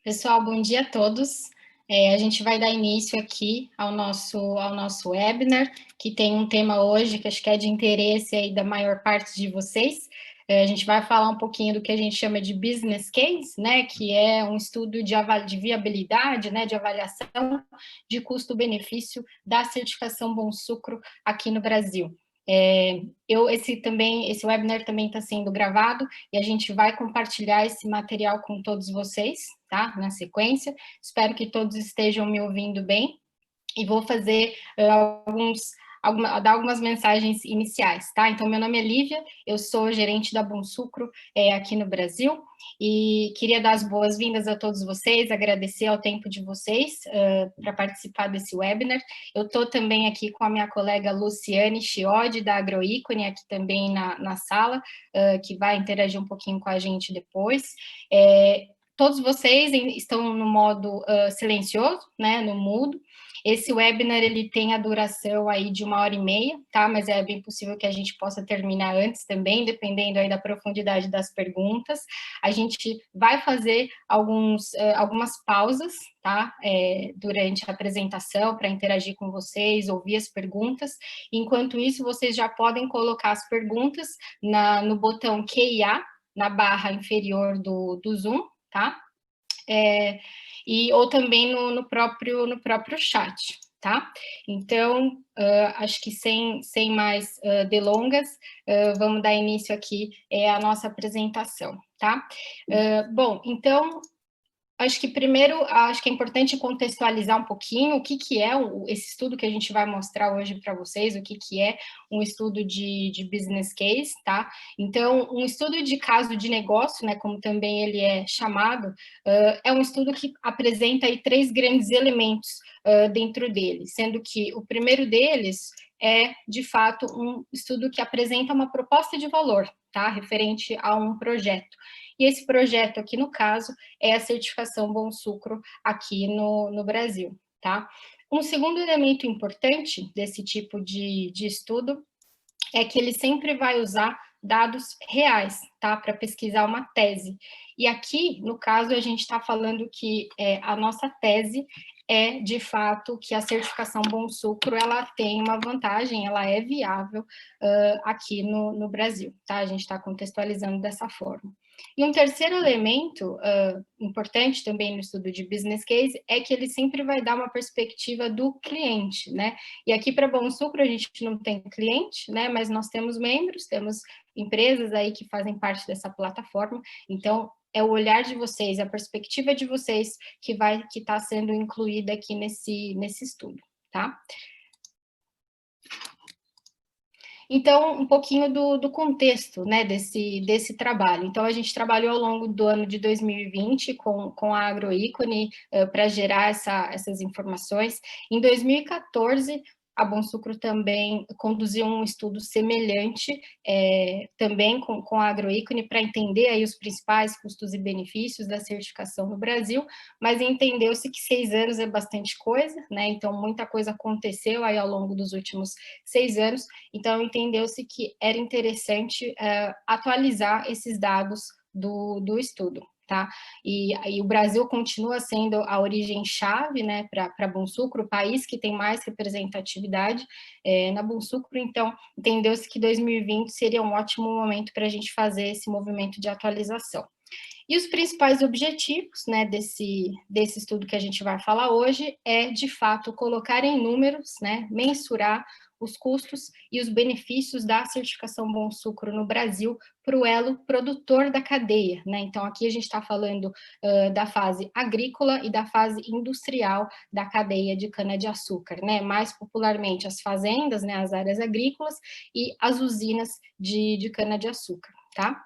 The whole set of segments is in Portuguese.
Pessoal, bom dia a todos. A gente vai dar início aqui ao nosso webinar, que tem um tema hoje que acho que é de interesse aí da maior parte de vocês. A gente vai falar um pouquinho do que a gente chama de business case, né, que é um estudo de viabilidade, né, de avaliação de custo-benefício da certificação Bom Sucro aqui no Brasil. Esse webinar também está sendo gravado e a gente vai compartilhar esse material com todos vocês, tá? Na sequência. Espero que todos estejam me ouvindo bem e vou fazer dar algumas mensagens iniciais, tá? Então, meu nome é Lívia, eu sou gerente da Bom Sucro aqui no Brasil e queria dar as boas-vindas a todos vocês, agradecer ao tempo de vocês para participar desse webinar. Eu estou também aqui com a minha colega Luciane Chiodi, da Agroícone, aqui também na sala, que vai interagir um pouquinho com a gente depois. Todos vocês estão no modo silencioso, né, no mudo. Esse webinar, ele tem a duração aí de 1h30, tá? Mas é bem possível que a gente possa terminar antes também, dependendo aí da profundidade das perguntas. A gente vai fazer algumas pausas, tá? Durante a apresentação, para interagir com vocês, ouvir as perguntas. Enquanto isso, vocês já podem colocar as perguntas no botão Q&A, na barra inferior do Zoom, tá? Ou também no próprio chat, tá? Então, acho que sem mais delongas, vamos dar início aqui à nossa apresentação, tá? Bom, então, acho que primeiro, acho que é importante contextualizar um pouquinho o que é esse estudo que a gente vai mostrar hoje para vocês, o que é um estudo de business case, tá? Então, um estudo de caso de negócio, né, como também ele é chamado, é um estudo que apresenta aí 3 grandes elementos dentro dele, sendo que o primeiro deles é, de fato, um estudo que apresenta uma proposta de valor, tá? Referente a um projeto. E esse projeto aqui, no caso, é a certificação Bom Sucro aqui no Brasil, tá? Um segundo elemento importante desse tipo de estudo é que ele sempre vai usar dados reais, tá? Para pesquisar uma tese. E aqui, no caso, a gente está falando que a nossa tese é, de fato, que a certificação Bom Sucro, ela tem uma vantagem, ela é viável aqui no Brasil, tá? A gente está contextualizando dessa forma. E um terceiro elemento importante também no estudo de business case é que ele sempre vai dar uma perspectiva do cliente, né? E aqui para Bom Sucro a gente não tem cliente, né? Mas nós temos membros, temos empresas aí que fazem parte dessa plataforma. Então, é o olhar de vocês, a perspectiva de vocês que está sendo incluída aqui nesse estudo, tá? Então, um pouquinho do contexto, né, desse trabalho. Então, a gente trabalhou ao longo do ano de 2020 com a Agroícone para gerar essas informações. Em 2014, a Bom Sucro também conduziu um estudo semelhante, também com a Agroícone, para entender aí os principais custos e benefícios da certificação no Brasil, mas entendeu-se que 6 anos é bastante coisa, né? Então, muita coisa aconteceu aí ao longo dos últimos 6 anos, então entendeu-se que era interessante atualizar esses dados do estudo. Tá? E o Brasil continua sendo a origem-chave, né, para Bom Sucro, o país que tem mais representatividade na Bom Sucro, então entendeu-se que 2020 seria um ótimo momento para a gente fazer esse movimento de atualização. E os principais objetivos, né, desse estudo que a gente vai falar hoje é, de fato, colocar em números, né, mensurar os custos e os benefícios da certificação Bom Sucro no Brasil para o elo produtor da cadeia, né? Então, aqui a gente está falando da fase agrícola e da fase industrial da cadeia de cana-de-açúcar, né? Mais popularmente as fazendas, né, as áreas agrícolas e as usinas de cana-de-açúcar, tá?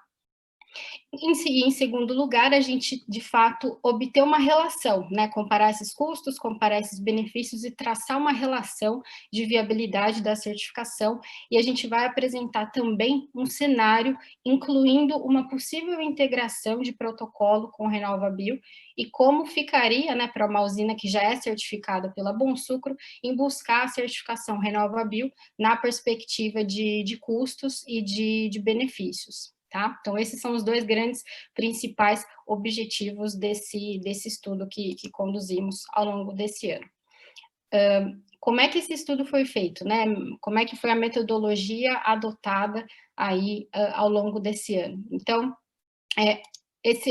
Em segundo lugar, a gente, de fato, obter uma relação, né? Comparar esses custos, comparar esses benefícios e traçar uma relação de viabilidade da certificação. E a gente vai apresentar também um cenário, incluindo uma possível integração de protocolo com o RenovaBio e como ficaria, né, para uma usina que já é certificada pela Bom Sucro, em buscar a certificação RenovaBio na perspectiva de custos e de benefícios. tá? Então, esses são os dois grandes principais objetivos desse estudo que conduzimos ao longo desse ano. Como é que esse estudo foi feito, né? Como é que foi a metodologia adotada aí ao longo desse ano? Então,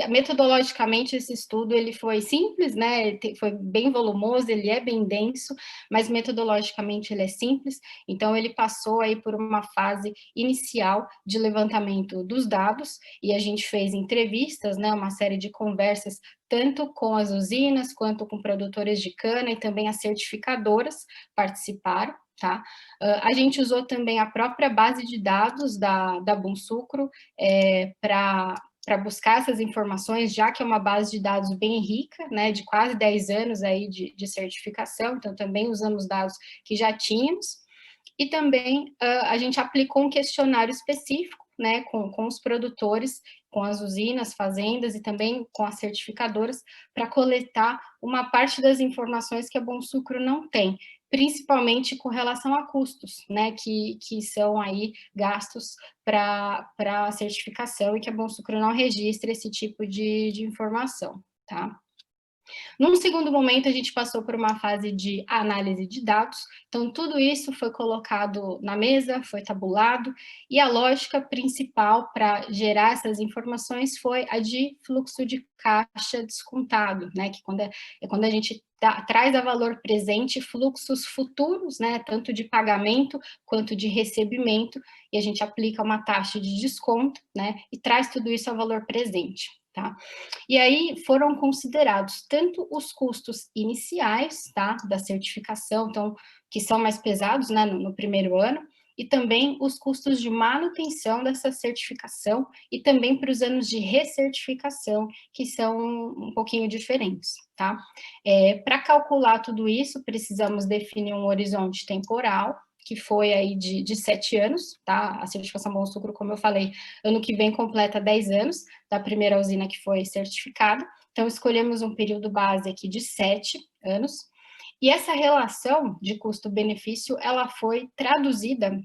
metodologicamente, esse estudo ele foi simples, né? Foi bem volumoso, ele é bem denso, mas metodologicamente ele é simples. Então, ele passou aí por uma fase inicial de levantamento dos dados, e a gente fez entrevistas, né? Uma série de conversas, tanto com as usinas, quanto com produtores de cana, e também as certificadoras participaram. Tá? A gente usou também a própria base de dados da Bonsucro para buscar essas informações, já que é uma base de dados bem rica, né, de quase 10 anos aí de certificação, então também usamos dados que já tínhamos, e também a gente aplicou um questionário específico, né, com os produtores, com as usinas, fazendas e também com as certificadoras, para coletar uma parte das informações que a Bonsucro não tem, principalmente com relação a custos, né, que são aí gastos para a certificação e que a Bonsucro não registra esse tipo de informação, tá? Num segundo momento, a gente passou por uma fase de análise de dados, então tudo isso foi colocado na mesa, foi tabulado, e a lógica principal para gerar essas informações foi a de fluxo de caixa descontado, né, que quando a gente traz a valor presente fluxos futuros, né, tanto de pagamento quanto de recebimento, e a gente aplica uma taxa de desconto, né, e traz tudo isso a valor presente, tá? E aí foram considerados tanto os custos iniciais, tá, da certificação, então, que são mais pesados, né, no primeiro ano, e também os custos de manutenção dessa certificação e também para os anos de recertificação, que são um pouquinho diferentes, tá? Para calcular tudo isso, precisamos definir um horizonte temporal, que foi aí de 7 anos, tá? A certificação Bonsucro, como eu falei, ano que vem completa 10 anos da primeira usina que foi certificada, então escolhemos um período base aqui de 7 anos, e essa relação de custo-benefício, ela foi traduzida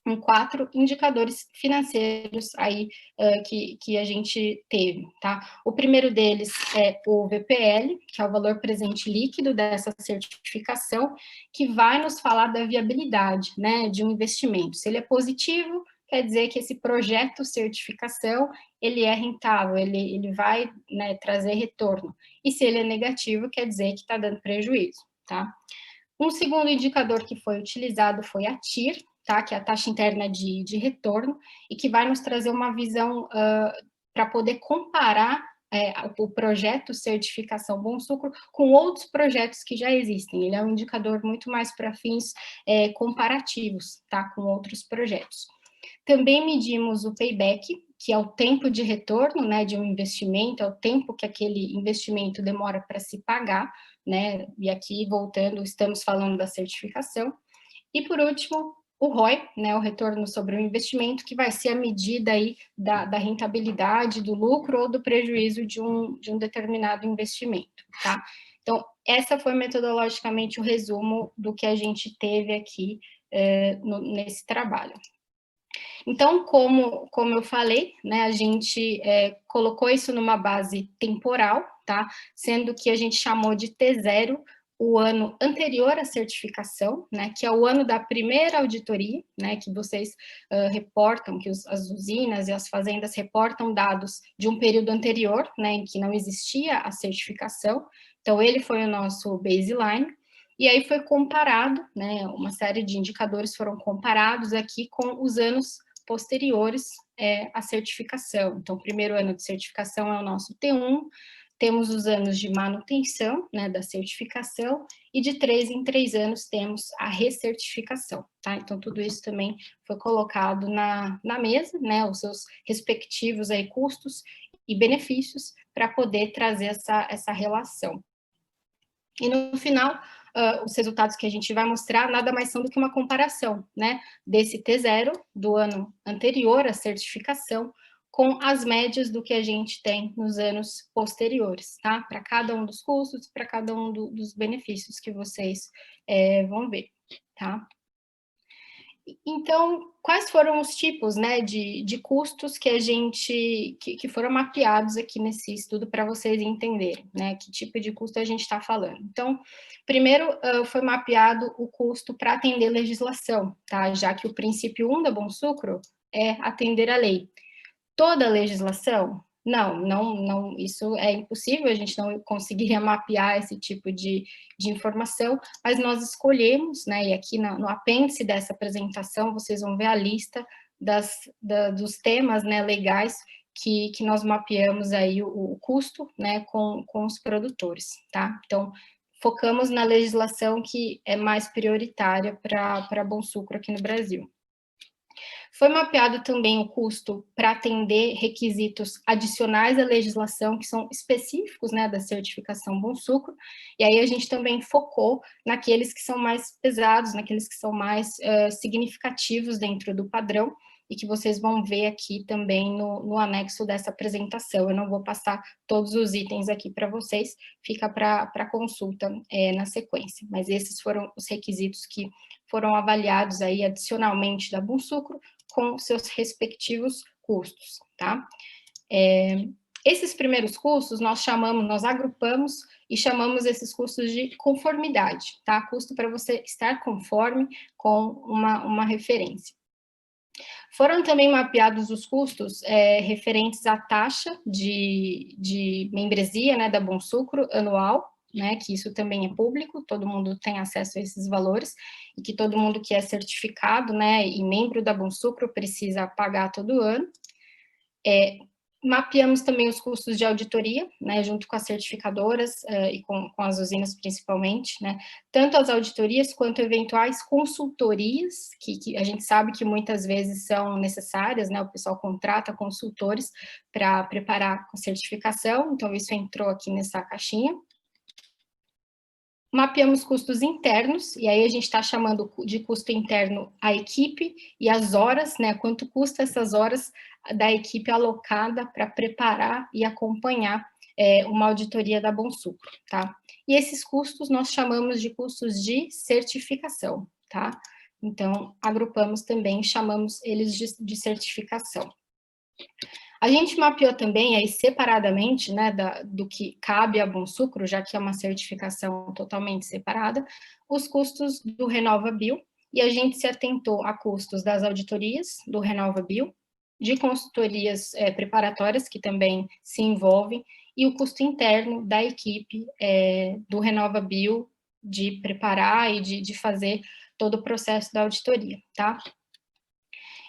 em 4 indicadores financeiros aí que a gente teve, tá? O primeiro deles é o VPL, que é o valor presente líquido dessa certificação, que vai nos falar da viabilidade, né, de um investimento. Se ele é positivo, quer dizer que esse projeto certificação, ele é rentável, ele vai, né, trazer retorno. E se ele é negativo, quer dizer que está dando prejuízo, tá? Um segundo indicador que foi utilizado foi a TIR, tá? Que é a taxa interna de retorno, e que vai nos trazer uma visão para poder comparar o projeto Certificação Bonsucro com outros projetos que já existem. Ele é um indicador muito mais para fins comparativos, tá? Com outros projetos. Também medimos o payback, que é o tempo de retorno, né, de um investimento, é o tempo que aquele investimento demora para se pagar, né, e aqui, voltando, estamos falando da certificação. E, por último, o ROI, né, o retorno sobre o investimento, que vai ser a medida aí da rentabilidade, do lucro ou do prejuízo de um determinado investimento, tá? Então, essa foi metodologicamente o resumo do que a gente teve aqui nesse trabalho. Então, como eu falei, né, a gente colocou isso numa base temporal, tá? Sendo que a gente chamou de T0 o ano anterior à certificação, né, que é o ano da primeira auditoria, né, que vocês reportam, que as usinas e as fazendas reportam dados de um período anterior, né, em que não existia a certificação. Então, ele foi o nosso baseline. E aí foi comparado, né, uma série de indicadores foram comparados aqui com os anos posteriores à certificação. Então, o primeiro ano de certificação é o nosso T1, temos os anos de manutenção, né, da certificação, e de 3 em 3 anos temos a recertificação, tá? Então, tudo isso também foi colocado na mesa, né, os seus respectivos aí custos e benefícios para poder trazer essa relação. E no final, os resultados que a gente vai mostrar nada mais são do que uma comparação, né, desse T0 do ano anterior à certificação com as médias do que a gente tem nos anos posteriores, tá? Para cada um dos custos, para cada um dos benefícios que vocês vão ver, tá? Então, quais foram os tipos, né, de custos que a gente que foram mapeados aqui nesse estudo para vocês entenderem, né, que tipo de custo a gente está falando. Então, primeiro, foi mapeado o custo para atender legislação, tá? Já que o princípio 1 da Bom Sucro é atender a lei. Toda a legislação? Não, isso é impossível, a gente não conseguiria mapear esse tipo de informação, mas nós escolhemos, né, e aqui no apêndice dessa apresentação, vocês vão ver a lista dos temas, né, legais que nós mapeamos aí o custo, né, com os produtores, tá? Então, focamos na legislação que é mais prioritária para Bom Sucro aqui no Brasil. Foi mapeado também o custo para atender requisitos adicionais à legislação, que são específicos, né, da certificação Bom Sucro, e aí a gente também focou naqueles que são mais pesados, naqueles que são mais significativos dentro do padrão, e que vocês vão ver aqui também no anexo dessa apresentação. Eu não vou passar todos os itens aqui para vocês, fica para consulta na sequência, mas esses foram os requisitos que foram avaliados aí adicionalmente da Bom Sucro, com seus respectivos custos, tá? Esses primeiros custos nós agrupamos e chamamos esses custos de conformidade, tá? Custo para você estar conforme com uma referência. Foram também mapeados os custos referentes à taxa de membresia, né, da Bom Sucro anual, né, que isso também é público, todo mundo tem acesso a esses valores, e que todo mundo que é certificado, né, e membro da Bom Sucro precisa pagar todo ano. Mapeamos também os custos de auditoria, né, junto com as certificadoras e com as usinas principalmente, né, tanto as auditorias quanto eventuais consultorias, que a gente sabe que muitas vezes são necessárias, né, o pessoal contrata consultores para preparar a certificação, então isso entrou aqui nessa caixinha. Mapeamos custos internos, e aí a gente está chamando de custo interno a equipe e as horas, né? Quanto custa essas horas da equipe alocada para preparar e acompanhar uma auditoria da Bom Sucro, tá? E esses custos nós chamamos de custos de certificação, tá? Então, agrupamos também, chamamos eles de certificação. A gente mapeou também, aí separadamente, né, do que cabe a Bom Sucro, já que é uma certificação totalmente separada, os custos do RenovaBio, e a gente se atentou a custos das auditorias do RenovaBio, de consultorias preparatórias, que também se envolvem, e o custo interno da equipe do RenovaBio, de preparar e de fazer todo o processo da auditoria, tá?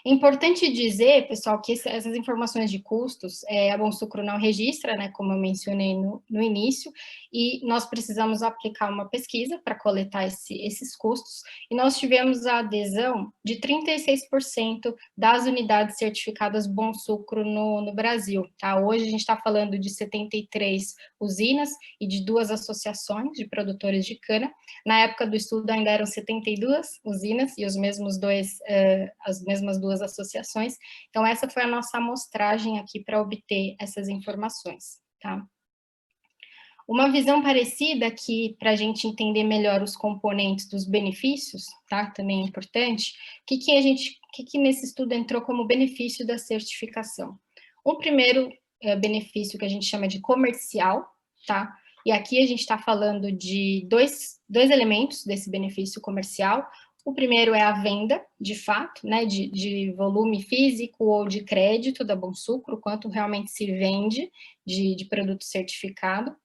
É importante dizer, pessoal, que essas informações de custos, a Bom Sucro não registra, né, como eu mencionei no início, e nós precisamos aplicar uma pesquisa para coletar esses custos, e nós tivemos a adesão de 36% das unidades certificadas Bom Sucro no Brasil, tá? Hoje a gente está falando de 73 usinas e de 2 associações de produtores de cana. Na época do estudo ainda eram 72 usinas e as mesmas 2 associações. Então, essa foi a nossa amostragem aqui para obter essas informações, tá? Uma visão parecida aqui, para a gente entender melhor os componentes dos benefícios, tá? Também é importante. O que nesse estudo entrou como benefício da certificação? O primeiro benefício que a gente chama de comercial, tá? E aqui a gente está falando de dois elementos desse benefício comercial. O primeiro é a venda, de fato, né, de volume físico ou de crédito da Bom Sucro, quanto realmente se vende de produto certificado.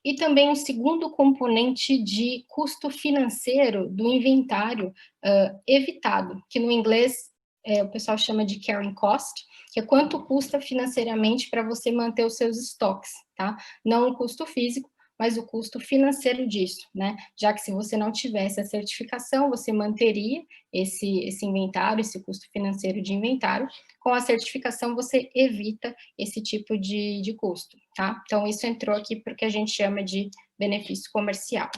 E também um segundo componente de custo financeiro do inventário evitado, que no inglês o pessoal chama de carrying cost, que é quanto custa financeiramente para você manter os seus estoques, tá? Não o custo físico, mas o custo financeiro disso, né? Já que se você não tivesse a certificação, você manteria esse inventário, esse custo financeiro de inventário. Com a certificação, você evita esse tipo de custo, tá? Então, isso entrou aqui porque a gente chama de benefício comercial.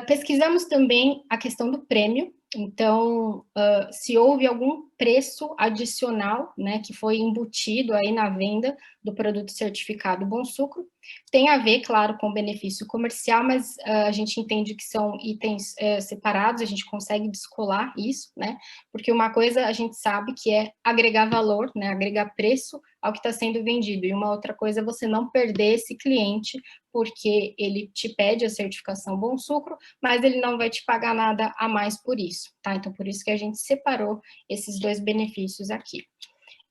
Pesquisamos também a questão do prêmio, Então, se houve algum preço adicional, né, que foi embutido aí na venda do produto certificado Bom Sucro, tem a ver, claro, com benefício comercial, mas a gente entende que são itens separados, a gente consegue descolar isso, né, porque uma coisa a gente sabe que é agregar valor, né, agregar preço ao que está sendo vendido, e uma outra coisa é você não perder esse cliente, porque ele te pede a certificação Bom Sucro, mas ele não vai te pagar nada a mais por isso, tá? Então, por isso que a gente separou esses dois benefícios aqui.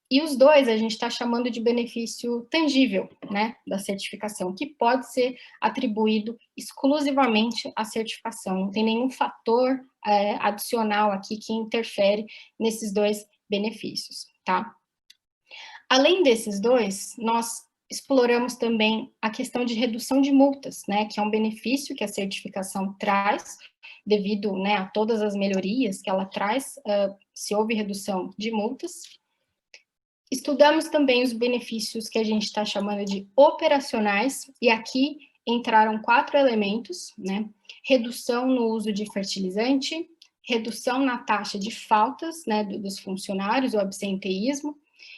E os dois a gente está chamando de benefício tangível, né, da certificação, que pode ser atribuído exclusivamente à certificação, não tem nenhum fator adicional aqui que interfere nesses dois benefícios, tá? Além desses dois, nós exploramos também a questão de redução de multas, né, que é um benefício que a certificação traz, devido, né, a todas as melhorias que ela traz, se houve redução de multas. Estudamos também os benefícios que a gente está chamando de operacionais, e aqui entraram 4 elementos, né, redução no uso de fertilizante, redução na taxa de faltas, né, dos funcionários, o absenteísmo,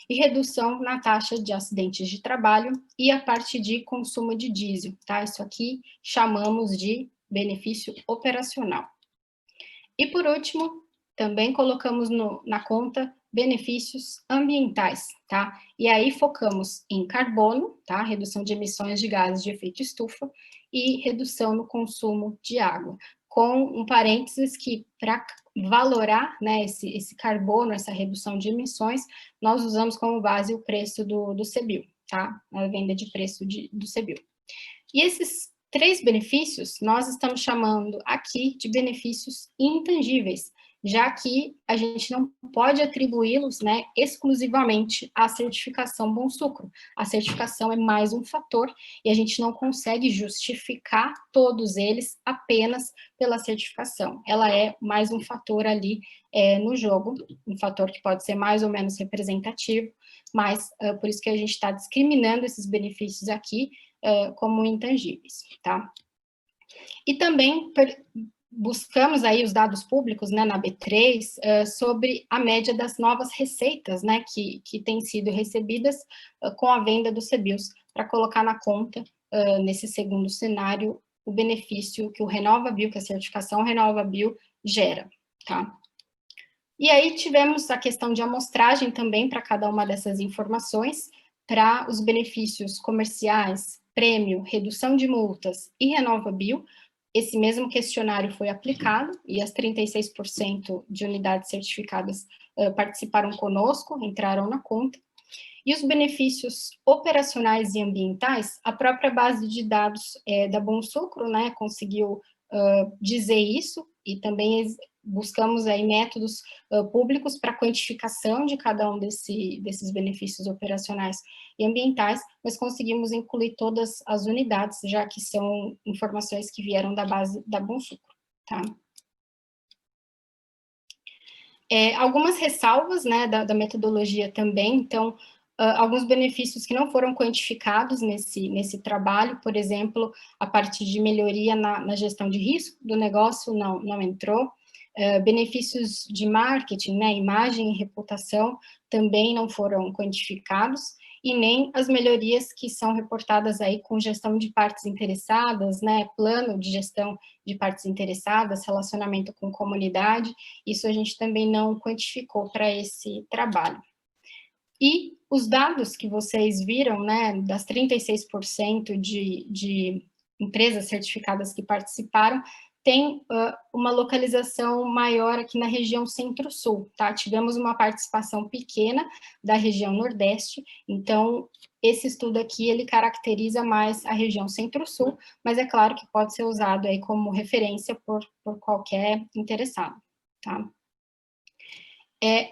e redução na taxa de acidentes de trabalho e a parte de consumo de diesel, tá? Isso aqui chamamos de benefício operacional. E por último, também colocamos na conta benefícios ambientais, tá? E aí focamos em carbono, tá? Redução de emissões de gases de efeito estufa e redução no consumo de água, com um parênteses que para valorar, né, esse carbono, essa redução de emissões, nós usamos como base o preço do CBIO, tá? A venda de preço do CBIO. E esses 3 benefícios, nós estamos chamando aqui de benefícios intangíveis, já que a gente não pode atribuí-los, né, exclusivamente à certificação Bom Sucro. A certificação é mais um fator e a gente não consegue justificar todos eles apenas pela certificação. Ela é mais um fator ali no jogo, um fator que pode ser mais ou menos representativo, mas por isso que a gente está discriminando esses benefícios aqui como intangíveis, tá? E também buscamos aí os dados públicos, né, na B3, sobre a média das novas receitas, né, que têm sido recebidas com a venda dos CBIOS, para colocar na conta, nesse segundo cenário, o benefício que o RenovaBio, que a certificação RenovaBio gera, tá? E aí tivemos a questão de amostragem também para cada uma dessas informações, para os benefícios comerciais, prêmio, redução de multas e RenovaBio. Esse mesmo questionário foi aplicado e as 36% de unidades certificadas participaram conosco, entraram na conta. E os benefícios operacionais e ambientais, a própria base de dados da Bom Sucro, né, conseguiu dizer isso, e também buscamos aí métodos públicos para quantificação de cada um desses benefícios operacionais e ambientais, mas conseguimos incluir todas as unidades, já que são informações que vieram da base da Bom Sucro, tá? Algumas ressalvas, né, da metodologia também, então, alguns benefícios que não foram quantificados nesse trabalho, por exemplo, a parte de melhoria na gestão de risco do negócio não entrou, benefícios de marketing, né, imagem e reputação também não foram quantificados, e nem as melhorias que são reportadas aí com gestão de partes interessadas, né, plano de gestão de partes interessadas, relacionamento com comunidade, isso a gente também não quantificou para esse trabalho. E os dados que vocês viram, né, das 36% de empresas certificadas que participaram, tem uma localização maior aqui na região Centro-Sul, tá? Tivemos uma participação pequena da região Nordeste, então esse estudo aqui, ele caracteriza mais a região Centro-Sul, mas é claro que pode ser usado aí como referência por qualquer interessado, tá?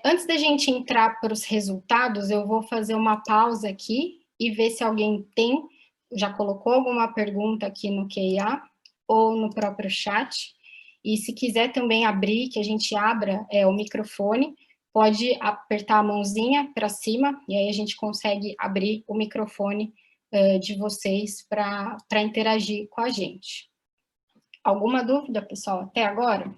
Antes da gente entrar para os resultados, eu vou fazer uma pausa aqui e ver se alguém já colocou alguma pergunta aqui no Q&A ou no próprio chat. E se quiser também abrir, que a gente abra o microfone, pode apertar a mãozinha para cima e aí a gente consegue abrir o microfone de vocês para interagir com a gente. Alguma dúvida, pessoal, até agora?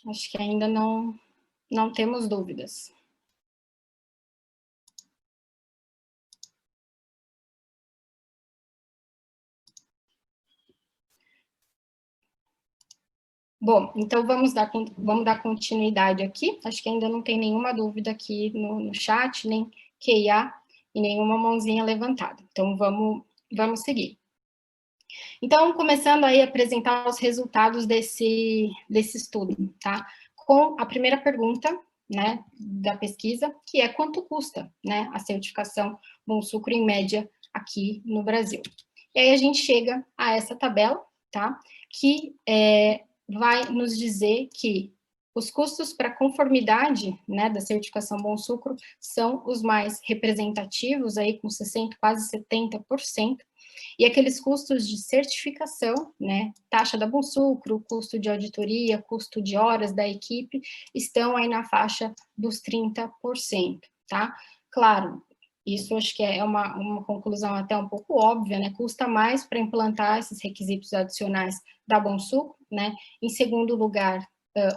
Acho que ainda não temos dúvidas. Bom, então vamos dar continuidade aqui. Acho que ainda não tem nenhuma dúvida aqui no chat, nem QIA e nenhuma mãozinha levantada. Então vamos seguir. Então, começando aí a apresentar os resultados desse estudo, tá? Com a primeira pergunta, né, da pesquisa, que é quanto custa, né, a certificação Bom Sucro em média aqui no Brasil. E aí a gente chega a essa tabela, tá? Que vai nos dizer que os custos para conformidade, né, da certificação Bom Sucro são os mais representativos, aí com 60, quase 70%, e aqueles custos de certificação, né, taxa da Bom Sucro, custo de auditoria, custo de horas da equipe, estão aí na faixa dos 30%, tá? Claro, isso acho que é uma conclusão até um pouco óbvia, né? Custa mais para implantar esses requisitos adicionais da Bom Sucro, né? Em segundo lugar,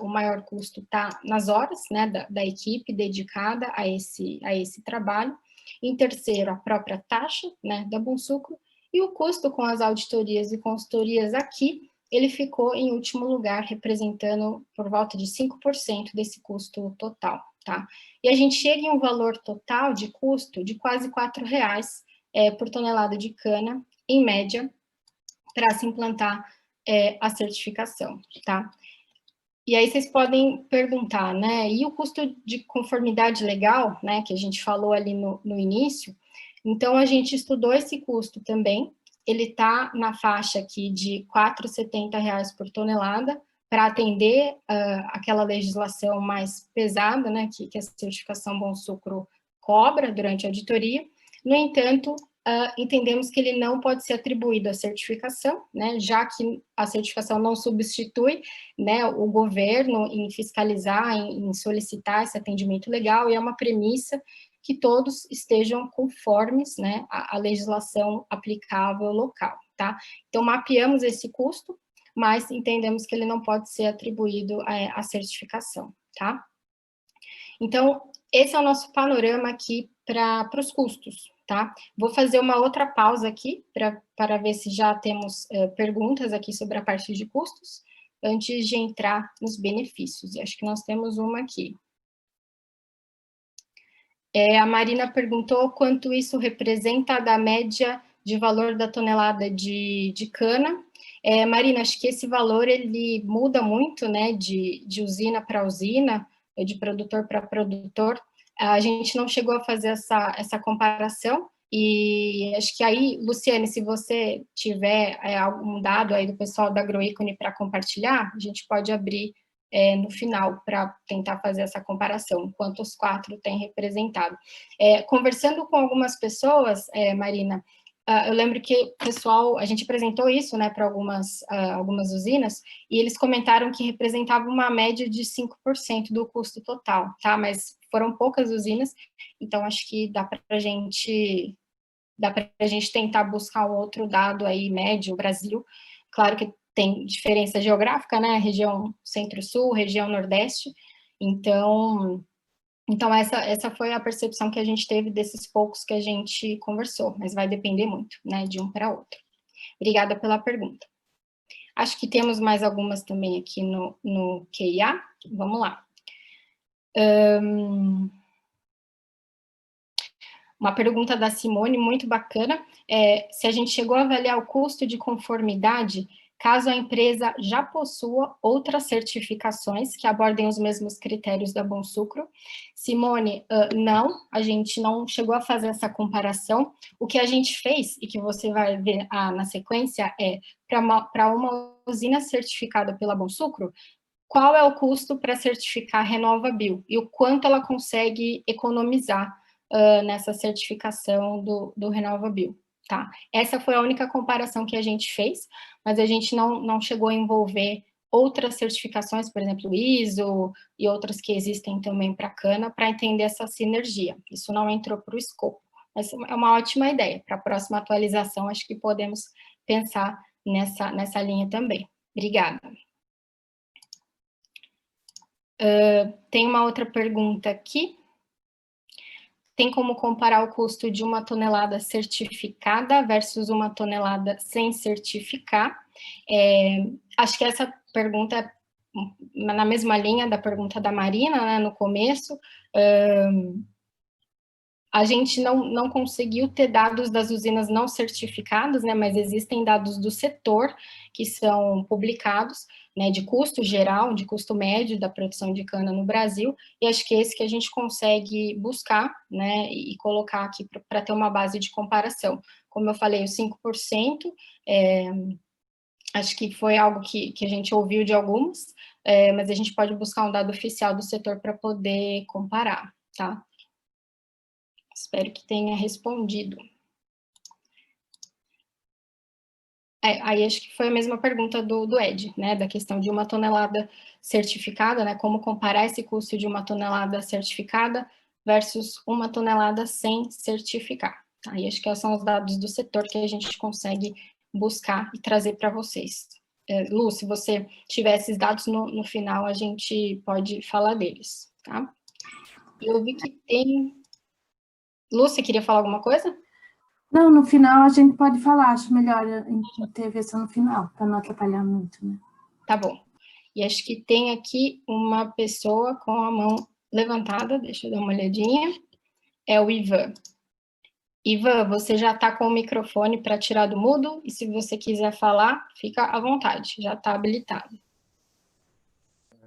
o maior custo está nas horas, né, da equipe dedicada a esse trabalho. Em terceiro, a própria taxa, né, da Bom Sucro. E o custo com as auditorias e consultorias aqui, ele ficou em último lugar, representando por volta de 5% desse custo total, tá? E a gente chega em um valor total de custo de quase R$ 4 por tonelada de cana, em média, para se implantar a certificação, tá? E aí vocês podem perguntar, né, e o custo de conformidade legal, né, que a gente falou ali no início. Então, a gente estudou esse custo também, ele está na faixa aqui de R$ 4,70 por tonelada, para atender aquela legislação mais pesada, né, que a certificação Bom Sucro cobra durante a auditoria. No entanto, entendemos que ele não pode ser atribuído à certificação, né, já que a certificação não substitui, né, o governo em fiscalizar, em solicitar esse atendimento legal, e é uma premissa que todos estejam conformes, né, à legislação aplicável local, tá? Então, mapeamos esse custo, mas entendemos que ele não pode ser atribuído à certificação, tá? Então, esse é o nosso panorama aqui para os custos, tá? Vou fazer uma outra pausa aqui para ver se já temos perguntas aqui sobre a parte de custos, antes de entrar nos benefícios. E acho que nós temos uma aqui. A Marina perguntou quanto isso representa da média de valor da tonelada de cana. Marina, acho que esse valor ele muda muito, né, de usina para usina, de produtor para produtor. A gente não chegou a fazer essa comparação, e acho que aí, Luciane, se você tiver algum dado aí do pessoal da Agroícone para compartilhar, a gente pode abrir no final, para tentar fazer essa comparação, quanto os 4 têm representado. Conversando com algumas pessoas, Marina, eu lembro que o pessoal, a gente apresentou isso, né, para algumas usinas, e eles comentaram que representava uma média de 5% do custo total, tá? Mas foram poucas usinas, então acho que dá para a gente tentar buscar um outro dado aí médio, Brasil. Claro que tem diferença geográfica, né? Região Centro-Sul, região Nordeste. Então essa foi a percepção que a gente teve desses poucos que a gente conversou, mas vai depender muito, né, de um para outro. Obrigada pela pergunta. Acho que temos mais algumas também aqui no QIA. Vamos lá. Uma pergunta da Simone, muito bacana, se a gente chegou a avaliar o custo de conformidade caso a empresa já possua outras certificações que abordem os mesmos critérios da Bom Sucro. Simone, não, a gente não chegou a fazer essa comparação. O que a gente fez, e que você vai ver na sequência, para uma usina certificada pela Bom Sucro, qual é o custo para certificar a RenovaBio e o quanto ela consegue economizar nessa certificação do RenovaBio, tá? Essa foi a única comparação que a gente fez, mas a gente não chegou a envolver outras certificações, por exemplo, ISO e outras que existem também para cana, para entender essa sinergia. Isso não entrou para o escopo, mas é uma ótima ideia. Para a próxima atualização, acho que podemos pensar nessa linha também. Obrigada. Tem uma outra pergunta aqui. Tem como comparar o custo de uma tonelada certificada versus uma tonelada sem certificar? Acho que essa pergunta é na mesma linha da pergunta da Marina, né, no começo. A gente não conseguiu ter dados das usinas não certificadas, né, mas existem dados do setor que são publicados, né, de custo geral, de custo médio da produção de cana no Brasil, e acho que é esse que a gente consegue buscar, né, e colocar aqui para ter uma base de comparação. Como eu falei, os 5%, acho que foi algo que a gente ouviu de alguns, mas a gente pode buscar um dado oficial do setor para poder comparar, tá? Espero que tenha respondido. Aí acho que foi a mesma pergunta do Ed, né, da questão de uma tonelada certificada, né, como comparar esse custo de uma tonelada certificada versus uma tonelada sem certificar. Aí acho que são os dados do setor que a gente consegue buscar e trazer para vocês. Lu, se você tiver esses dados no final, a gente pode falar deles, tá? Eu vi que tem... Lu, você queria falar alguma coisa? Não, no final a gente pode falar, acho melhor ter versão no final, para não atrapalhar muito, né? Tá bom. E acho que tem aqui uma pessoa com a mão levantada, deixa eu dar uma olhadinha. É o Ivan. Ivan, você já está com o microfone para tirar do mudo, e se você quiser falar, fica à vontade, já está habilitado.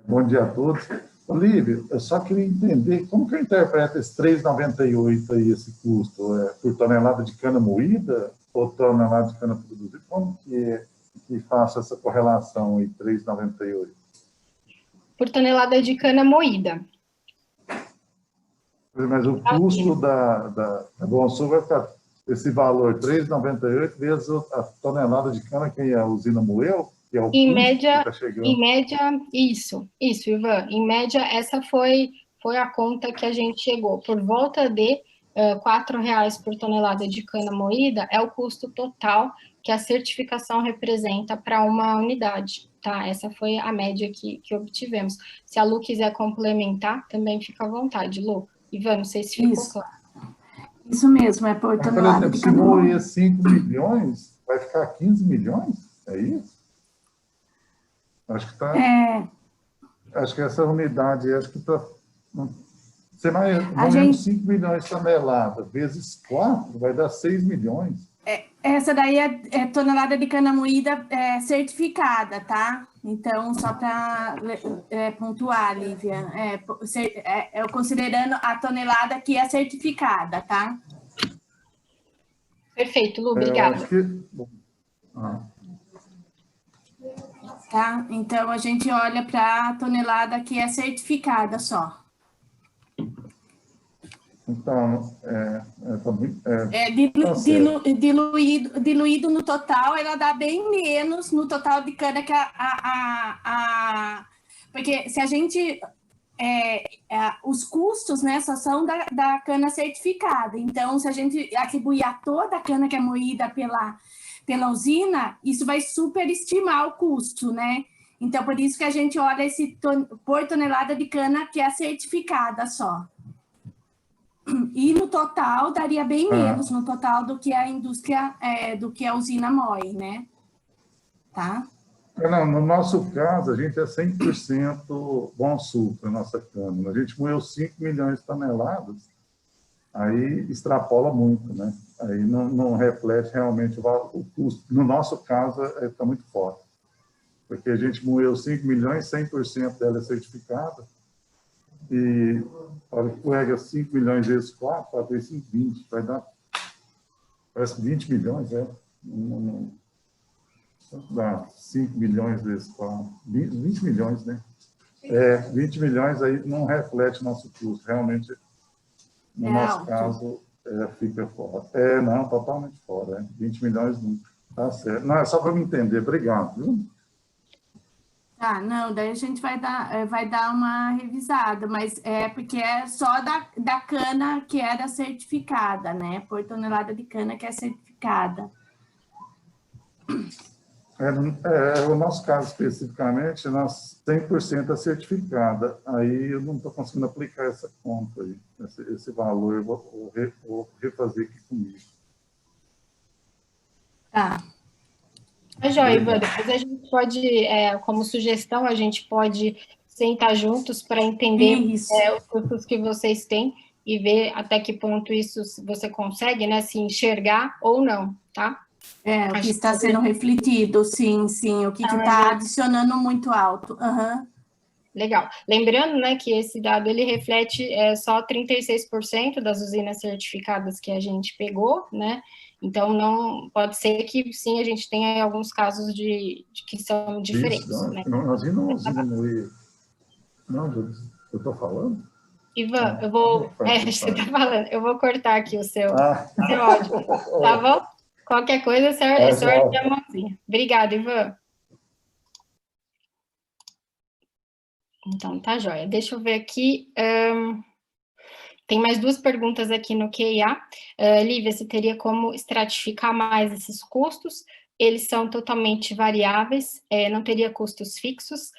Bom dia a todos. Olívio, eu só queria entender como que eu interpreto esse 3,98 aí, esse custo? É por tonelada de cana moída ou tonelada de cana produzida? Como que faço essa correlação aí, 3,98? Por tonelada de cana moída. Mas o custo da Bonsul vai ficar esse valor, 3,98, vezes a tonelada de cana que a usina moeu, que é o Em custo média, que está chegando. em média, isso, Ivan. Em média, essa foi a conta que a gente chegou. Por volta de R$4 por tonelada de cana moída é o custo total que a certificação representa para uma unidade, tá? Essa foi a média que obtivemos. Se a Lu quiser complementar, também fica à vontade, Lu. Ivan, não sei se ficou claro. Isso mesmo, é por tonelada Por exemplo, se moer 5 milhões, vai ficar 15 milhões? É isso? Acho que está... Acho que essa unidade, acho que está... Você vai moendo 5 milhões de toneladas, vezes 4, vai dar 6 milhões. Essa daí é tonelada de cana moída certificada, tá? Então, só para pontuar, Lívia, considerando a tonelada que é certificada, tá? Perfeito, Lu, obrigada. Eu acho que... Tá? Então, a gente olha para a tonelada que é certificada só. Então, diluído no total, ela dá bem menos no total de cana que porque se a gente... os custos, né, só são da cana certificada. Então, se a gente atribuir a toda a cana que é moída pela usina, isso vai superestimar o custo, né? Então, por isso que a gente olha por tonelada de cana que é certificada só. E no total, daria bem menos no total do que a indústria, do que a usina moe, né? Tá? Não, no nosso caso, a gente é 100% Bonsul para a nossa cana. A gente moeu 5 milhões de toneladas, aí extrapola muito, né? Aí não reflete realmente o custo. No nosso caso, está muito forte, porque a gente moeu 5 milhões, 100% dela é certificada, e para que pega 5 milhões vezes 4, 4 vezes 5, 20, vai dar, parece 20 milhões, dá 5 milhões vezes 4, 20 milhões, né? 20 milhões aí não reflete nosso custo, realmente, no nosso caso, fica fora. Não, totalmente fora, 20 milhões não, tá certo. Não, é só para me entender, obrigado, viu? Ah, não, daí a gente vai dar uma revisada, mas porque é só da cana que era certificada, né? Por tonelada de cana que é certificada. O nosso caso especificamente, nós 100% é certificada. Aí eu não estou conseguindo aplicar essa conta aí, esse valor, eu vou refazer aqui comigo. Tá. Joia, Ivan, depois a gente pode, como sugestão, a gente pode sentar juntos para entender os custos que vocês têm e ver até que ponto isso você consegue, né, se enxergar ou não, tá? O que está sendo refletido, sim, o que está adicionando muito alto. Legal. Lembrando, né, que esse dado, ele reflete só 36% das usinas certificadas que a gente pegou, né, então não, pode ser que sim, a gente tenha alguns casos de que são diferentes. Isso, né? Nós não usina moer. Não, Júlio, eu estou falando? Ivan, eu vou... você está falando, eu vou cortar aqui o seu áudio, tá bom? Qualquer coisa, é só erguer a mãozinha. Obrigada, Ivan. Então, tá joia. Deixa eu ver aqui. Tem mais duas perguntas aqui no QIA. Lívia, você teria como estratificar mais esses custos? Eles são totalmente variáveis, não teria custos fixos.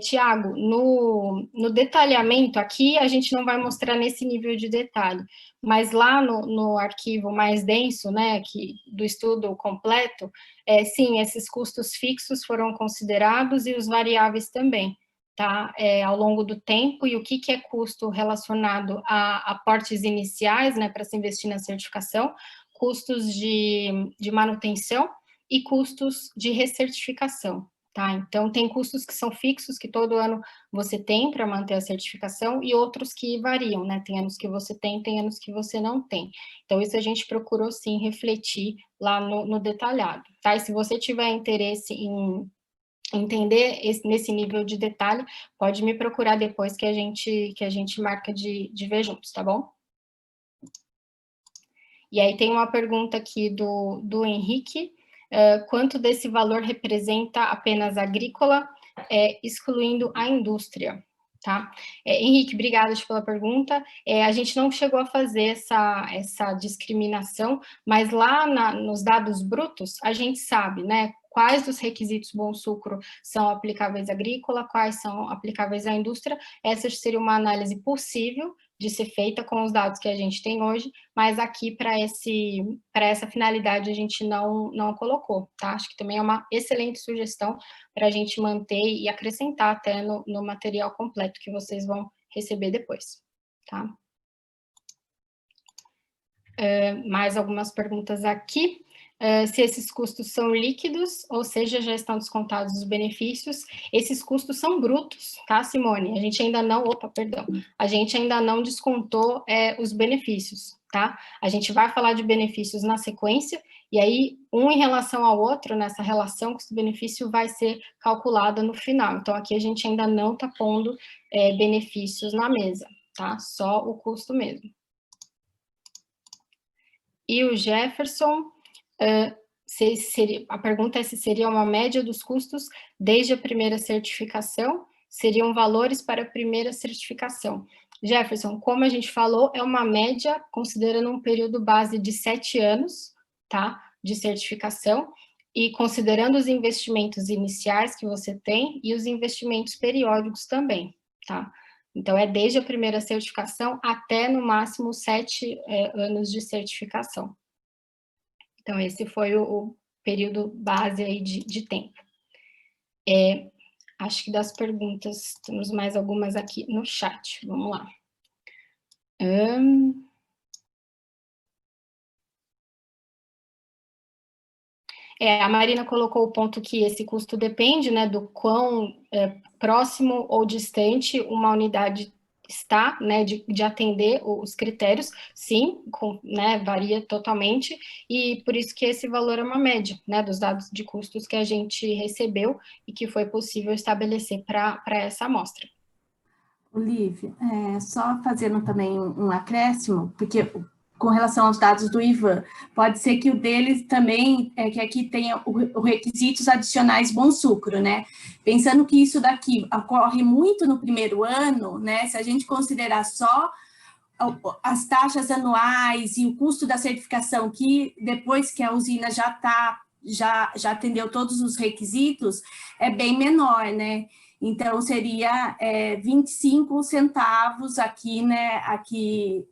Tiago, no detalhamento aqui, a gente não vai mostrar nesse nível de detalhe, mas lá no arquivo mais denso, né, do estudo completo, sim, esses custos fixos foram considerados e os variáveis também. Tá, ao longo do tempo, e o que é custo relacionado a aportes iniciais, né, para se investir na certificação, custos de manutenção e custos de recertificação, tá? Então, tem custos que são fixos, que todo ano você tem para manter a certificação, e outros que variam, né? Tem anos que você tem anos que você não tem. Então, isso a gente procurou, sim, refletir lá no detalhado, tá? E se você tiver interesse em entender nesse nível de detalhe, pode me procurar depois que a gente marca de ver juntos, tá bom? E aí tem uma pergunta aqui do Henrique, quanto desse valor representa apenas agrícola, excluindo a indústria, tá? Henrique, obrigada pela pergunta. A gente não chegou a fazer essa discriminação, mas lá nos dados brutos, a gente sabe, né, quais dos requisitos bom sucro são aplicáveis à agrícola, quais são aplicáveis à indústria. Essa seria uma análise possível de ser feita com os dados que a gente tem hoje, mas aqui para essa finalidade a gente não colocou, tá? Acho que também é uma excelente sugestão para a gente manter e acrescentar até no material completo que vocês vão receber depois, tá? Mais algumas perguntas aqui. Se esses custos são líquidos, ou seja, já estão descontados os benefícios. Esses custos são brutos, tá, Simone? A gente ainda não... A gente ainda não descontou os benefícios, tá? A gente vai falar de benefícios na sequência, e aí, um em relação ao outro, nessa relação custo-benefício vai ser calculada no final. Então, aqui a gente ainda não está pondo benefícios na mesa, tá? Só o custo mesmo. E o Jefferson, a pergunta é se seria uma média dos custos desde a primeira certificação, seriam valores para a primeira certificação. Jefferson, como a gente falou, é uma média, considerando um período base de 7 anos, tá, de certificação, e considerando os investimentos iniciais que você tem e os investimentos periódicos também, tá? Então, é desde a primeira certificação até, no máximo, 7 anos de certificação. Então, esse foi o período base aí de tempo. Acho que das perguntas, temos mais algumas aqui no chat. Vamos lá. A Marina colocou o ponto que esse custo depende, né, do quão próximo ou distante uma unidade está, né, de atender os critérios, sim, né, varia totalmente, e por isso que esse valor é uma média, né, dos dados de custos que a gente recebeu e que foi possível estabelecer para essa amostra. Olívia, só fazendo também um acréscimo, porque com relação aos dados do Ivan, pode ser que o deles também, que aqui tenha os requisitos adicionais bom sucro, né? Pensando que isso daqui ocorre muito no primeiro ano, né? Se a gente considerar só as taxas anuais e o custo da certificação, que depois que a usina já está já atendeu todos os requisitos, é bem menor, né? Então, seria 25 centavos aqui, né? Aqui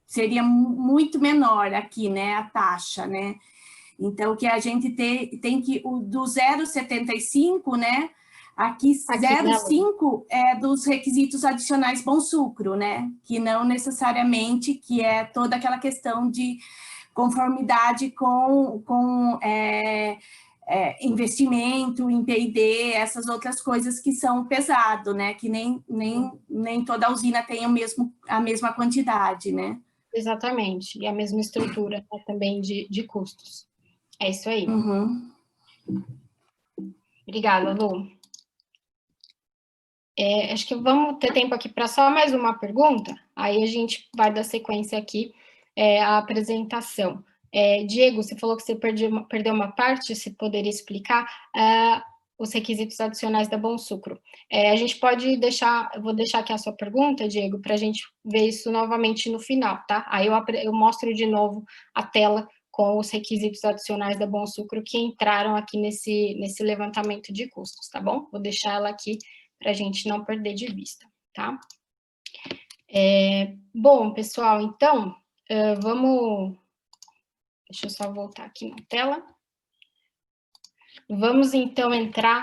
seria muito menor aqui, né? A taxa, né? Então, que a gente tem que, do 0,75, né? Aqui, 0,5 é dos requisitos adicionais Bom Sucro, né? Que não necessariamente, que é toda aquela questão de conformidade com investimento em P&D, essas outras coisas que são pesado, né? Que nem toda usina tem a mesma quantidade, né? Exatamente, e a mesma estrutura, né, também de custos. É isso aí. Uhum. Obrigada, Lu. Acho que vamos ter tempo aqui para só mais uma pergunta, aí a gente vai dar sequência aqui à apresentação. Diego, você falou que você perdeu uma parte, você poderia explicar os requisitos adicionais da Bom Sucro. A gente pode deixar, eu vou deixar aqui a sua pergunta, Diego, para a gente ver isso novamente no final, tá? Aí eu mostro de novo a tela com os requisitos adicionais da Bom Sucro que entraram aqui nesse levantamento de custos, tá bom? Vou deixar ela aqui para a gente não perder de vista, tá? Bom, pessoal, então, vamos... Deixa eu só voltar aqui na tela. Vamos, então, entrar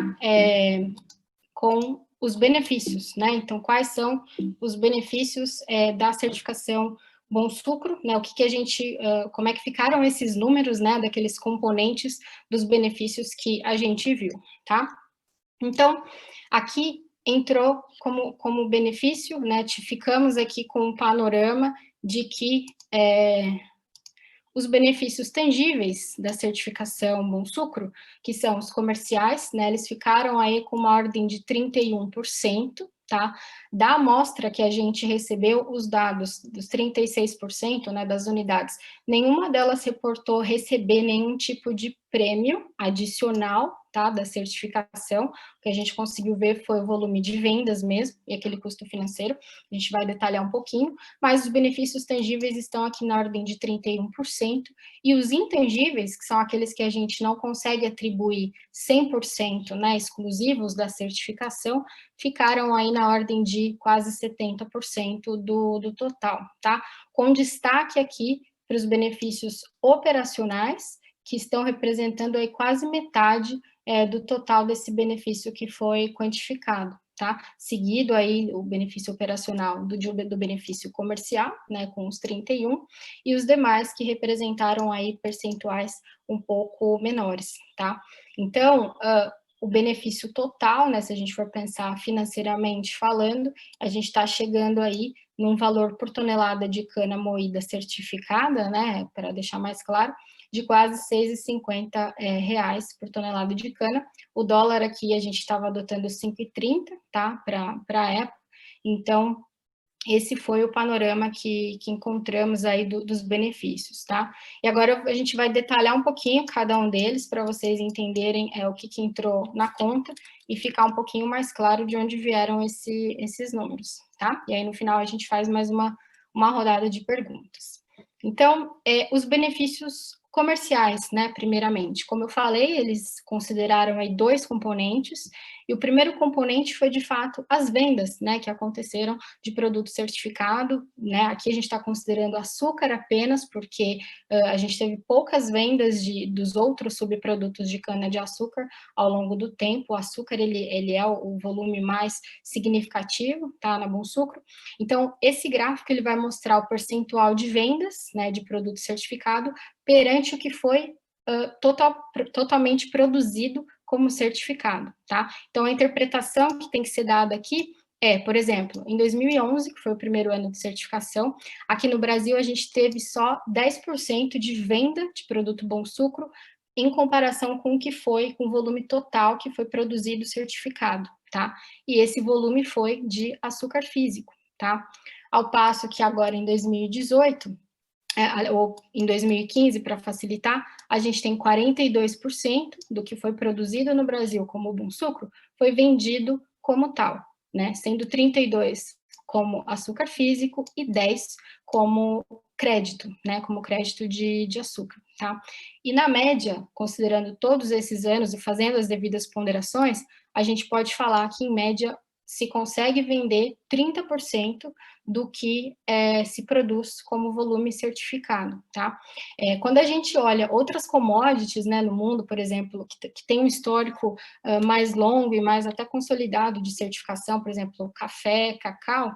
com os benefícios, né? Então, quais são os benefícios da certificação Bom Sucro, né? O que a gente... como é que ficaram esses números, né? Daqueles componentes dos benefícios que a gente viu, tá? Então, aqui entrou como benefício, né? Ficamos aqui com um panorama de que os benefícios tangíveis da certificação Bom Sucro, que são os comerciais, né? Eles ficaram aí com uma ordem de 31%, tá? Da amostra que a gente recebeu, os dados dos 36%, né, das unidades, nenhuma delas reportou receber nenhum tipo de prêmio adicional, tá, da certificação. O que a gente conseguiu ver foi o volume de vendas mesmo, e aquele custo financeiro, a gente vai detalhar um pouquinho, mas os benefícios tangíveis estão aqui na ordem de 31%, e os intangíveis, que são aqueles que a gente não consegue atribuir 100%, né, exclusivos da certificação, ficaram aí na ordem de quase 70% do total, tá? Com destaque aqui para os benefícios operacionais, que estão representando aí quase metade do total desse benefício que foi quantificado, tá? Seguido aí o benefício operacional do benefício comercial, né, com os 31, e os demais que representaram aí percentuais um pouco menores, tá? Então, o benefício total, né, se a gente for pensar financeiramente falando, a gente está chegando aí num valor por tonelada de cana moída certificada, né, para deixar mais claro, de quase R$ 6,50 por tonelada de cana. O dólar aqui a gente estava adotando 5,30, tá, para a época. Então, esse foi o panorama que encontramos aí dos benefícios, tá? E agora a gente vai detalhar um pouquinho cada um deles para vocês entenderem o que entrou na conta e ficar um pouquinho mais claro de onde vieram esses números, tá? E aí no final a gente faz mais uma rodada de perguntas. Então, os benefícios comerciais, né, primeiramente. Como eu falei, eles consideraram aí 2 componentes, e o primeiro componente foi, de fato, as vendas, né, que aconteceram de produto certificado, né, aqui a gente está considerando açúcar apenas, porque a gente teve poucas vendas dos outros subprodutos de cana-de-açúcar ao longo do tempo. O açúcar, ele é o volume mais significativo, tá, na Bom Sucro. Então, esse gráfico, ele vai mostrar o percentual de vendas, né, de produto certificado, perante o que foi totalmente produzido como certificado, tá? Então, a interpretação que tem que ser dada aqui por exemplo, em 2011, que foi o primeiro ano de certificação, aqui no Brasil a gente teve só 10% de venda de produto Bom Sucro em comparação com o que foi, com o volume total que foi produzido certificado, tá? E esse volume foi de açúcar físico, tá? Ao passo que agora em 2018, ou em 2015, para facilitar, a gente tem 42% do que foi produzido no Brasil como Bom Sucro foi vendido como tal, né? Sendo 32% como açúcar físico e 10 como crédito, né, como crédito de açúcar, tá? E na média, considerando todos esses anos e fazendo as devidas ponderações, a gente pode falar que, em média, se consegue vender 30% do que se produz como volume certificado, tá? Quando a gente olha outras commodities, né, no mundo, por exemplo, que tem um histórico mais longo e mais até consolidado de certificação, por exemplo, café, cacau,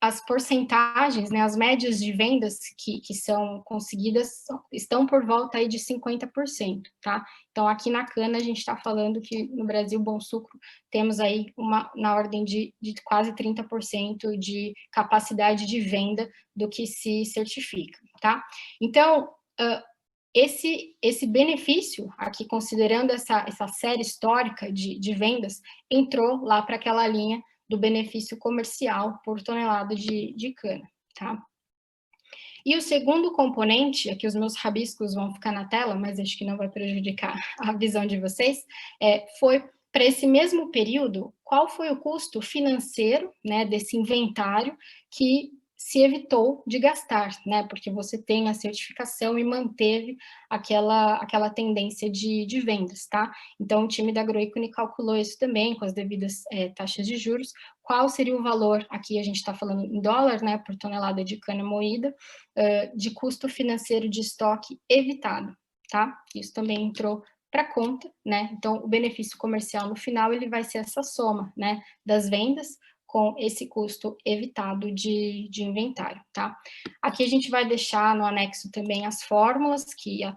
as porcentagens, né, as médias de vendas que são conseguidas estão por volta aí de 50%, tá? Então, aqui na cana, a gente está falando que no Brasil, Bom Sucro, temos aí na ordem de quase 30% de capacidade de venda do que se certifica, tá? Então, esse benefício, aqui considerando essa série histórica de vendas, entrou lá para aquela linha do benefício comercial por tonelada de cana, tá? E o segundo componente, aqui os meus rabiscos vão ficar na tela, mas acho que não vai prejudicar a visão de vocês, foi para esse mesmo período, qual foi o custo financeiro, né, desse inventário que se evitou de gastar, né, porque você tem a certificação e manteve aquela tendência de vendas, tá? Então, o time da Agroícone calculou isso também, com as devidas taxas de juros, qual seria o valor, aqui a gente está falando em dólar, né, por tonelada de cana moída, de custo financeiro de estoque evitado, tá? Isso também entrou para conta, né? Então, o benefício comercial no final, ele vai ser essa soma, né, das vendas com esse custo evitado de inventário, tá? Aqui a gente vai deixar no anexo também as fórmulas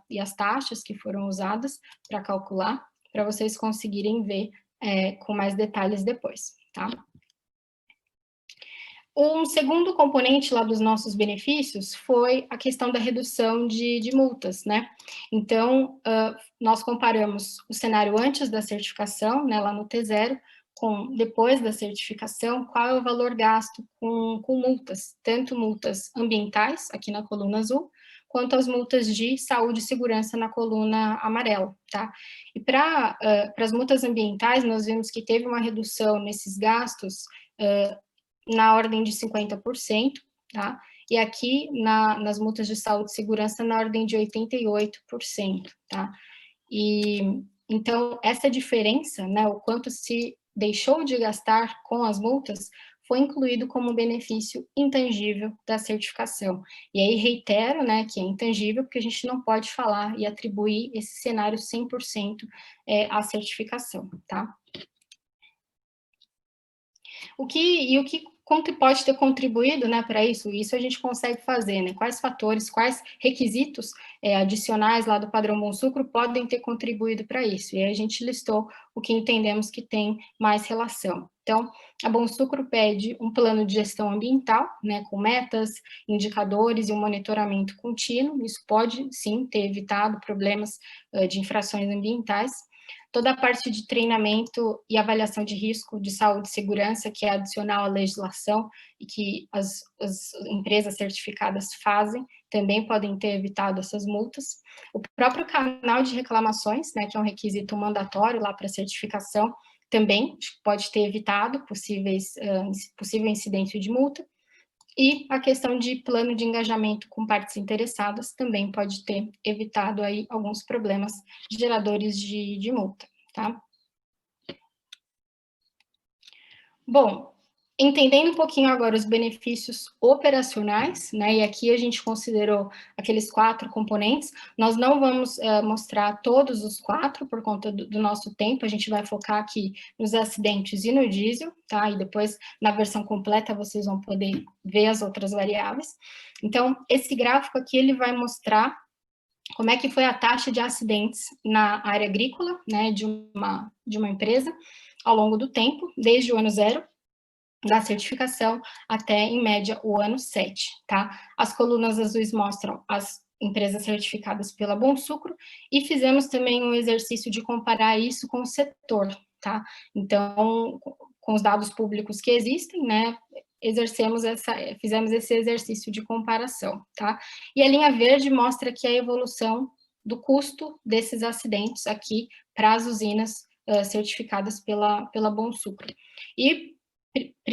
e as taxas que foram usadas para calcular, para vocês conseguirem ver com mais detalhes depois, tá? Um segundo componente lá dos nossos benefícios foi a questão da redução de multas, né? Então, nós comparamos o cenário antes da certificação, né, lá no T0, com depois da certificação, qual é o valor gasto com multas, tanto multas ambientais, aqui na coluna azul, quanto as multas de saúde e segurança na coluna amarela, tá? E para as multas ambientais, nós vimos que teve uma redução nesses gastos na ordem de 50%, tá? E aqui, nas multas de saúde e segurança, na ordem de 88%, tá? E, então, essa diferença, né, o quanto se deixou de gastar com as multas, foi incluído como benefício intangível da certificação. E aí, reitero, né, que é intangível, porque a gente não pode falar e atribuir esse cenário 100% à certificação, tá? O que pode ter contribuído, né, para isso? Isso a gente consegue fazer, né? Quais fatores, quais requisitos adicionais lá do padrão Bom Sucro podem ter contribuído para isso? E aí a gente listou o que entendemos que tem mais relação. Então, a Bom Sucro pede um plano de gestão ambiental, né, com metas, indicadores e um monitoramento contínuo. Isso pode, sim, ter evitado problemas de infrações ambientais. Toda a parte de treinamento e avaliação de risco de saúde e segurança, que é adicional à legislação e que as empresas certificadas fazem, também podem ter evitado essas multas. O próprio canal de reclamações, né, que é um requisito mandatório lá para certificação, também pode ter evitado possível incidência de multa. E a questão de plano de engajamento com partes interessadas também pode ter evitado aí alguns problemas geradores de multa, tá? Bom, entendendo um pouquinho agora os benefícios operacionais, né, e aqui a gente considerou aqueles 4 componentes, nós não vamos mostrar todos os 4 por conta do nosso tempo, a gente vai focar aqui nos acidentes e no diesel, tá, e depois na versão completa vocês vão poder ver as outras variáveis. Então, esse gráfico aqui, ele vai mostrar como é que foi a taxa de acidentes na área agrícola, né, de uma empresa, ao longo do tempo, desde o ano 0, da certificação, até, em média, o ano 7, tá? As colunas azuis mostram as empresas certificadas pela Bom Sucro, e fizemos também um exercício de comparar isso com o setor, tá? Então, com os dados públicos que existem, né, fizemos esse exercício de comparação, tá? E a linha verde mostra que a evolução do custo desses acidentes aqui para as usinas certificadas pela Bom Sucro. E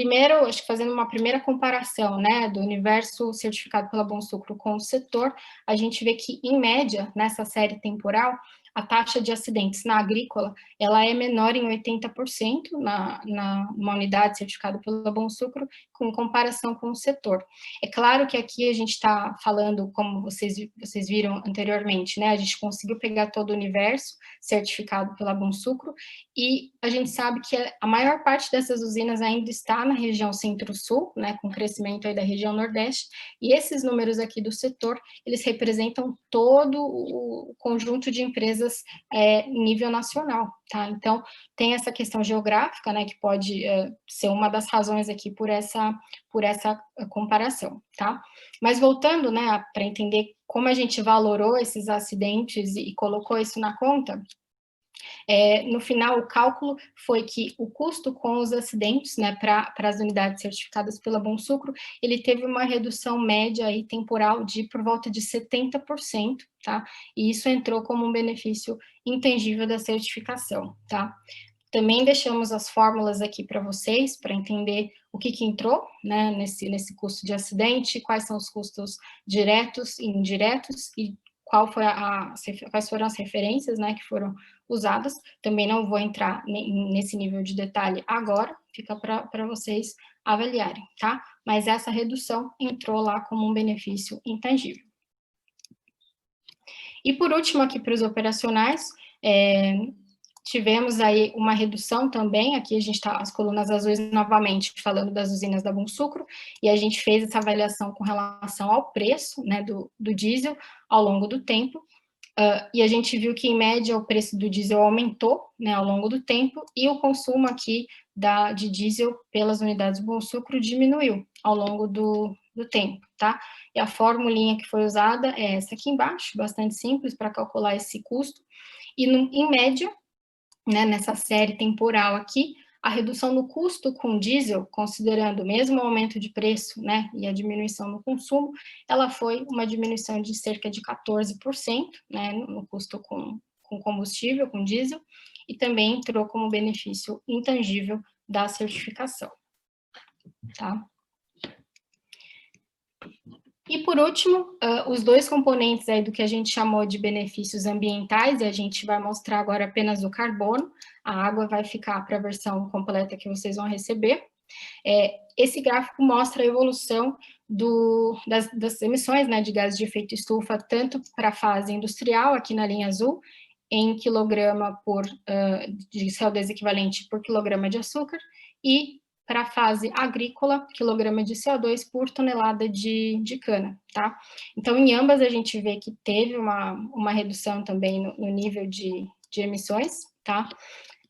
primeiro, acho que fazendo uma primeira comparação, né, do universo certificado pela Bonsucro com o setor, a gente vê que, em média, nessa série temporal, a taxa de acidentes na agrícola, ela é menor em 80% numa unidade certificada pela Bonsucro, em comparação com o setor. É claro que aqui a gente está falando, como vocês viram anteriormente, né, a gente conseguiu pegar todo o universo certificado pela Bonsucro, e a gente sabe que a maior parte dessas usinas ainda está na região centro-sul, né, com crescimento aí da região nordeste, e esses números aqui do setor, eles representam todo o conjunto de empresas nível nacional, tá? Então, tem essa questão geográfica, né, que pode ser uma das razões aqui por essa comparação, tá? Mas voltando, né, para entender como a gente valorou esses acidentes e colocou isso na conta, no final, o cálculo foi que o custo com os acidentes, né, para as unidades certificadas pela Bonsucro, ele teve uma redução média aí, temporal de por volta de 70%, tá? E isso entrou como um benefício intangível da certificação, tá? Também deixamos as fórmulas aqui para vocês, para entender o que entrou, né, nesse custo de acidente, quais são os custos diretos e indiretos, e quais foram as referências, né, que foram usadas. Também não vou entrar nesse nível de detalhe agora, fica para vocês avaliarem, tá? Mas essa redução entrou lá como um benefício intangível. E por último, aqui para os operacionais, tivemos aí uma redução também, aqui a gente está, as colunas azuis novamente, falando das usinas da Bonsucro, e a gente fez essa avaliação com relação ao preço, né, do diesel ao longo do tempo, e a gente viu que, em média, o preço do diesel aumentou, né, ao longo do tempo, e o consumo aqui de diesel pelas unidades Bonsucro diminuiu ao longo do tempo, tá? E a formulinha que foi usada é essa aqui embaixo, bastante simples para calcular esse custo, e em média, né, nessa série temporal aqui, a redução no custo com diesel, considerando mesmo o aumento de preço, né, e a diminuição no consumo, ela foi uma diminuição de cerca de 14%, né, no custo com combustível, com diesel, e também entrou como benefício intangível da certificação, tá? E, por último, os dois componentes aí do que a gente chamou de benefícios ambientais, e a gente vai mostrar agora apenas o carbono, a água vai ficar para a versão completa que vocês vão receber. Esse gráfico mostra a evolução das emissões, né, de gases de efeito estufa, tanto para a fase industrial, aqui na linha azul, em quilograma de CO2 equivalente por quilograma de açúcar, e para a fase agrícola, quilograma de CO2 por tonelada de cana, tá? Então, em ambas, a gente vê que teve uma redução também no nível de emissões, tá?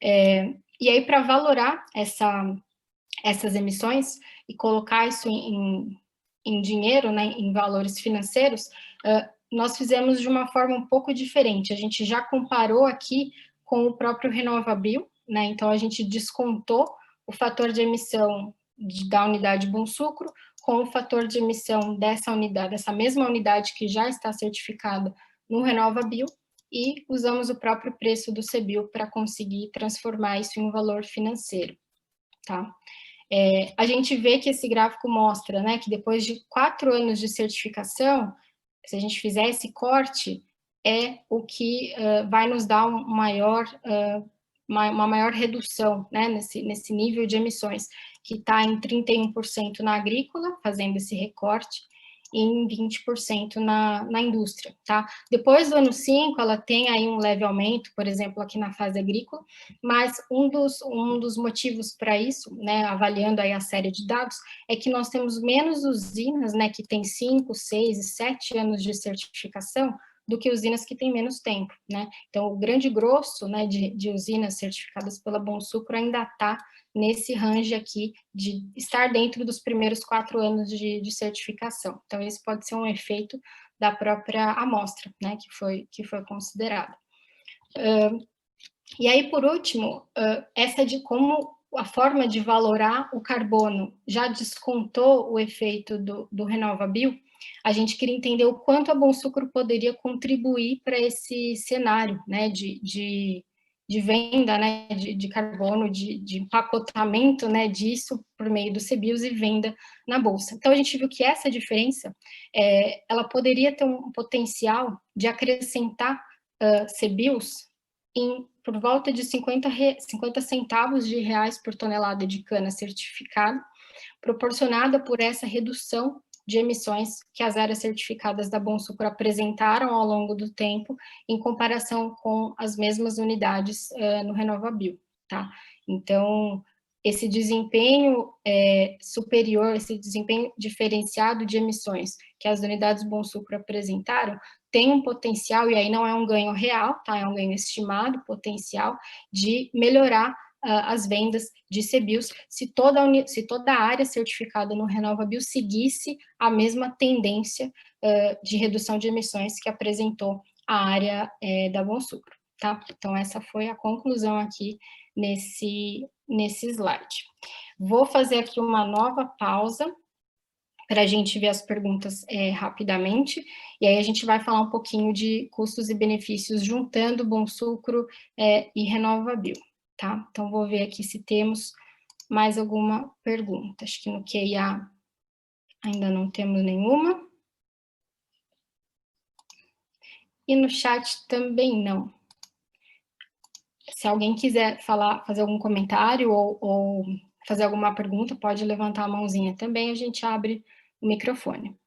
E aí, para valorar essas emissões e colocar isso em dinheiro, né, em valores financeiros, nós fizemos de uma forma um pouco diferente. A gente já comparou aqui com o próprio RenovaBio, né? Então, a gente descontou o fator de emissão da unidade Bonsucro com o fator de emissão dessa mesma unidade que já está certificada no RenovaBio, e usamos o próprio preço do CBio para conseguir transformar isso em um valor financeiro, tá? A gente vê que esse gráfico mostra, né, que depois de 4 anos de certificação, se a gente fizer esse corte, é o que vai nos dar uma maior redução, né, nesse nível de emissões, que está em 31% na agrícola, fazendo esse recorte, e em 20% na indústria, tá? Depois do ano 5, ela tem aí um leve aumento, por exemplo, aqui na fase agrícola, mas um dos motivos para isso, né, avaliando aí a série de dados, é que nós temos menos usinas, né, que tem 5, 6 e 7 anos de certificação, do que usinas que têm menos tempo, né? Então, o grande grosso, né, de usinas certificadas pela Bonsucro ainda está nesse range aqui de estar dentro dos primeiros 4 anos de certificação. Então, esse pode ser um efeito da própria amostra, né, que foi considerada. E aí, por último, essa de como a forma de valorar o carbono já descontou o efeito do RenovaBio, a gente queria entender o quanto a Bonsucro poderia contribuir para esse cenário, né, de de venda, né, de carbono, de empacotamento, né, disso por meio do CBIOS e venda na Bolsa. Então, a gente viu que essa diferença, ela poderia ter um potencial de acrescentar CBIOS por volta de 50 centavos de reais por tonelada de cana certificada, proporcionada por essa redução de emissões que as áreas certificadas da Bonsucro apresentaram ao longo do tempo, em comparação com as mesmas unidades no RenovaBio, tá? Então, esse desempenho superior, esse desempenho diferenciado de emissões que as unidades Bonsucro apresentaram, tem um potencial, e aí não é um ganho real, tá? É um ganho estimado, potencial, de melhorar as vendas de CBIOS, se toda a área certificada no RenovaBio seguisse a mesma tendência de redução de emissões que apresentou a área da Bonsucro, tá? Então, essa foi a conclusão aqui nesse slide. Vou fazer aqui uma nova pausa para a gente ver as perguntas rapidamente, e aí a gente vai falar um pouquinho de custos e benefícios juntando Bonsucro e RenovaBio. Tá? Então, vou ver aqui se temos mais alguma pergunta. Acho que no QIA ainda não temos nenhuma. E no chat também não. Se alguém quiser fazer algum comentário ou fazer alguma pergunta, pode levantar a mãozinha também, a gente abre o microfone.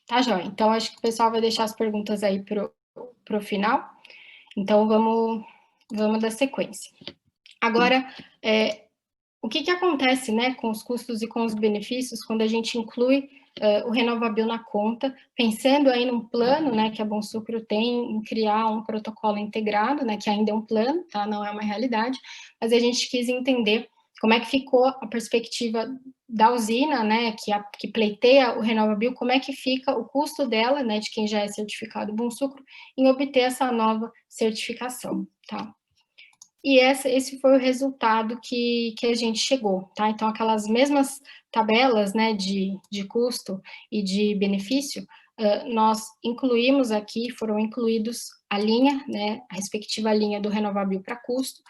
Tá, joia? Então, acho que o pessoal vai deixar as perguntas aí para o final. Então, vamos dar sequência. Agora, o que acontece, né, com os custos e com os benefícios quando a gente inclui o RenovaBio na conta, pensando aí num plano, né, que a Bonsucro tem em criar um protocolo integrado, né, que ainda é um plano, tá, não é uma realidade, mas a gente quis entender como é que ficou a perspectiva da usina, né, que pleiteia o RenovaBio, como é que fica o custo dela, né, de quem já é certificado Bonsucro, em obter essa nova certificação, tá? E esse foi o resultado que a gente chegou, tá? Então, aquelas mesmas tabelas, né, de custo e de benefício, nós incluímos aqui, foram incluídos a linha, né, a respectiva linha do RenovaBio para custo,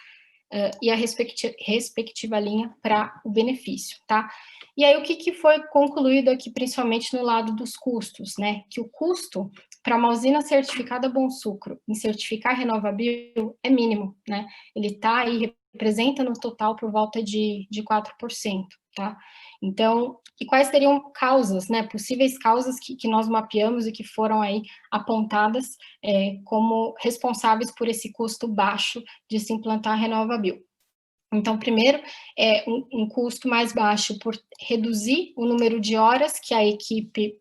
e a respectiva linha para o benefício, tá? E aí, o que foi concluído aqui, principalmente no lado dos custos, né? Que o custo para uma usina certificada Bonsucro em certificar RenovaBio é mínimo, né? Ele está aí, representa no total por volta de 4%, tá? Então, e quais seriam causas, né? Possíveis causas que nós mapeamos e que foram aí apontadas como responsáveis por esse custo baixo de se implantar RenovaBio. Então, primeiro, um custo mais baixo por reduzir o número de horas que a equipe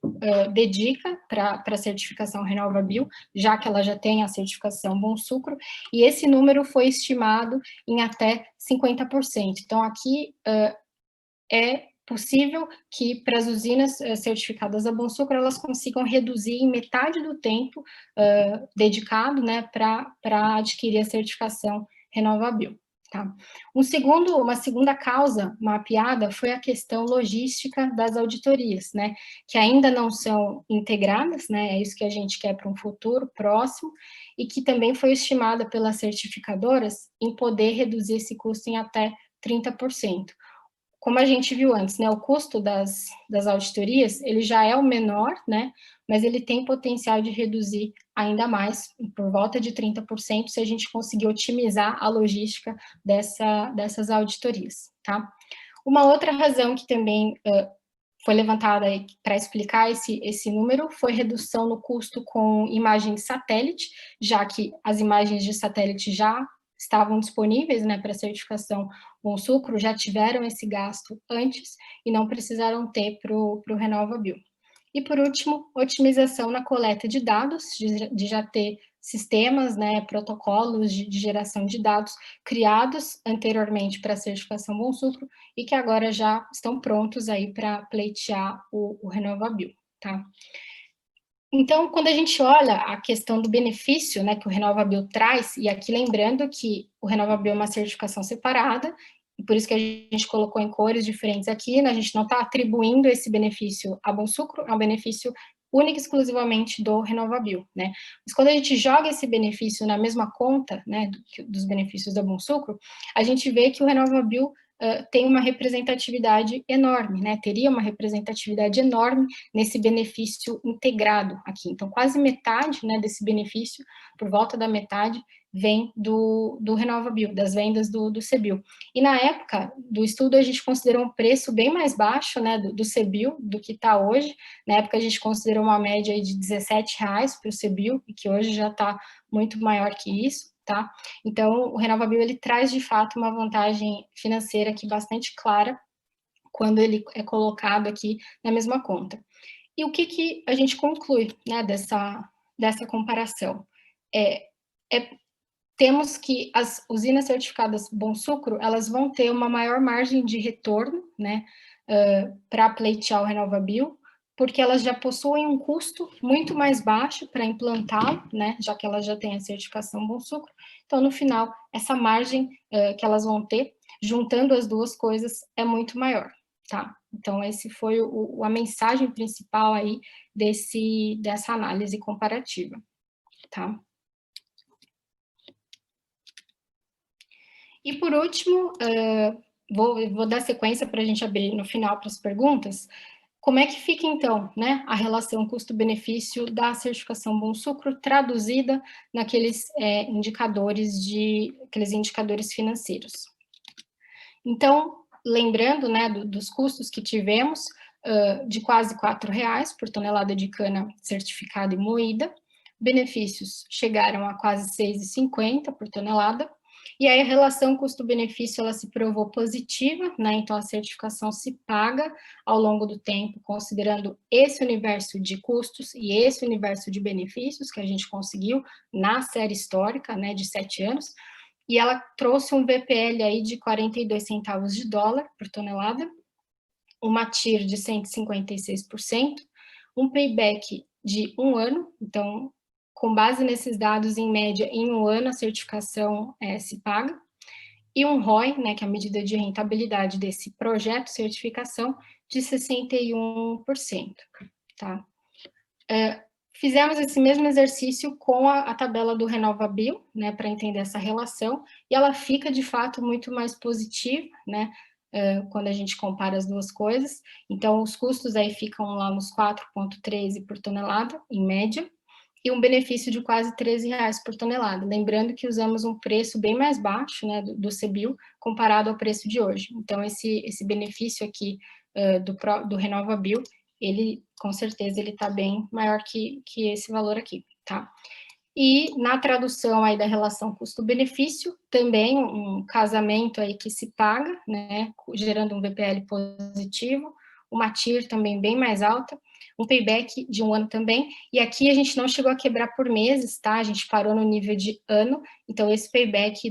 dedica para a certificação RenovaBio, já que ela já tem a certificação Bonsucro, e esse número foi estimado em até 50%. Então, aqui é possível que para as usinas certificadas a Bonsucro, elas consigam reduzir em metade do tempo dedicado, né, para adquirir a certificação RenovaBio. Tá? Uma segunda causa mapeada foi a questão logística das auditorias, né, que ainda não são integradas, né, é isso que a gente quer para um futuro próximo, e que também foi estimada pelas certificadoras em poder reduzir esse custo em até 30%. Como a gente viu antes, né, o custo das auditorias, ele já é o menor, né, mas ele tem potencial de reduzir ainda mais, por volta de 30%, se a gente conseguir otimizar a logística dessas auditorias, tá? Uma outra razão que também foi levantada para explicar esse número foi redução no custo com imagem de satélite, já que as imagens de satélite já estavam disponíveis, né, para certificação Bonsucro, já tiveram esse gasto antes e não precisaram ter para o RenovaBio. E, por último, otimização na coleta de dados, de já ter sistemas, né, protocolos de geração de dados criados anteriormente para a certificação Bonsucro e que agora já estão prontos aí para pleitear o RenovaBio, tá? Então, quando a gente olha a questão do benefício, né, que o RenovaBio traz, e aqui lembrando que o RenovaBio é uma certificação separada, e por isso que a gente colocou em cores diferentes aqui, né? A gente não está atribuindo esse benefício a Bonsucro, é um benefício única e exclusivamente do RenovaBio, né? Mas quando a gente joga esse benefício na mesma conta, né, dos benefícios da Bonsucro, a gente vê que o RenovaBio tem uma representatividade enorme, né? Teria uma representatividade enorme nesse benefício integrado aqui. Então, quase metade, né, desse benefício, por volta da metade, vem do RenovaBio, das vendas do CBio. E na época do estudo, a gente considerou um preço bem mais baixo, né, do CBio, do que está hoje. Na época, a gente considerou uma média de R$17 para o CBio, e que hoje já está muito maior que isso, tá? Então, o RenovaBio, ele traz, de fato, uma vantagem financeira aqui bastante clara, quando ele é colocado aqui na mesma conta. E o que a gente conclui, né, dessa comparação? Temos que as usinas certificadas Bonsucro, elas vão ter uma maior margem de retorno, né, para pleitear o RenovaBio, porque elas já possuem um custo muito mais baixo para implantar, né, já que elas já têm a certificação Bonsucro. Então, no final, essa margem que elas vão ter, juntando as duas coisas, é muito maior, tá? Então, esse foi a mensagem principal aí dessa análise comparativa, tá? E por último, vou dar sequência para a gente abrir no final para as perguntas. Como é que fica, então, né, a relação custo-benefício da certificação Bonsucro traduzida naqueles indicadores financeiros? Então, lembrando, né, dos custos que tivemos, de quase R$4 por tonelada de cana certificada e moída, benefícios chegaram a quase R$6,50 por tonelada, e aí a relação custo-benefício ela se provou positiva, né? Então a certificação se paga ao longo do tempo, considerando esse universo de custos e esse universo de benefícios que a gente conseguiu na série histórica, né, de 7 anos, e ela trouxe um VPL aí de 42 centavos de dólar por tonelada, uma TIR de 156%, um payback de 1 ano, então, com base nesses dados, em média, em 1 ano a certificação se paga, e um ROI, né, que é a medida de rentabilidade desse projeto certificação, de 61%, tá? Fizemos esse mesmo exercício com a tabela do RenovaBio, né, para entender essa relação, e ela fica, de fato, muito mais positiva, né, quando a gente compara as duas coisas. Então, os custos aí ficam lá nos 4,13 por tonelada, em média, e um benefício de quase R$13 por tonelada. Lembrando que usamos um preço bem mais baixo, né, do CBio, comparado ao preço de hoje. Então, esse benefício aqui do RenovaBio, ele, com certeza, ele está bem maior que esse valor aqui, tá? E na tradução aí da relação custo-benefício, também um casamento aí que se paga, né, gerando um VPL positivo, uma TIR também bem mais alta, um payback de 1 ano também, e aqui a gente não chegou a quebrar por meses, tá? A gente parou no nível de ano, então esse payback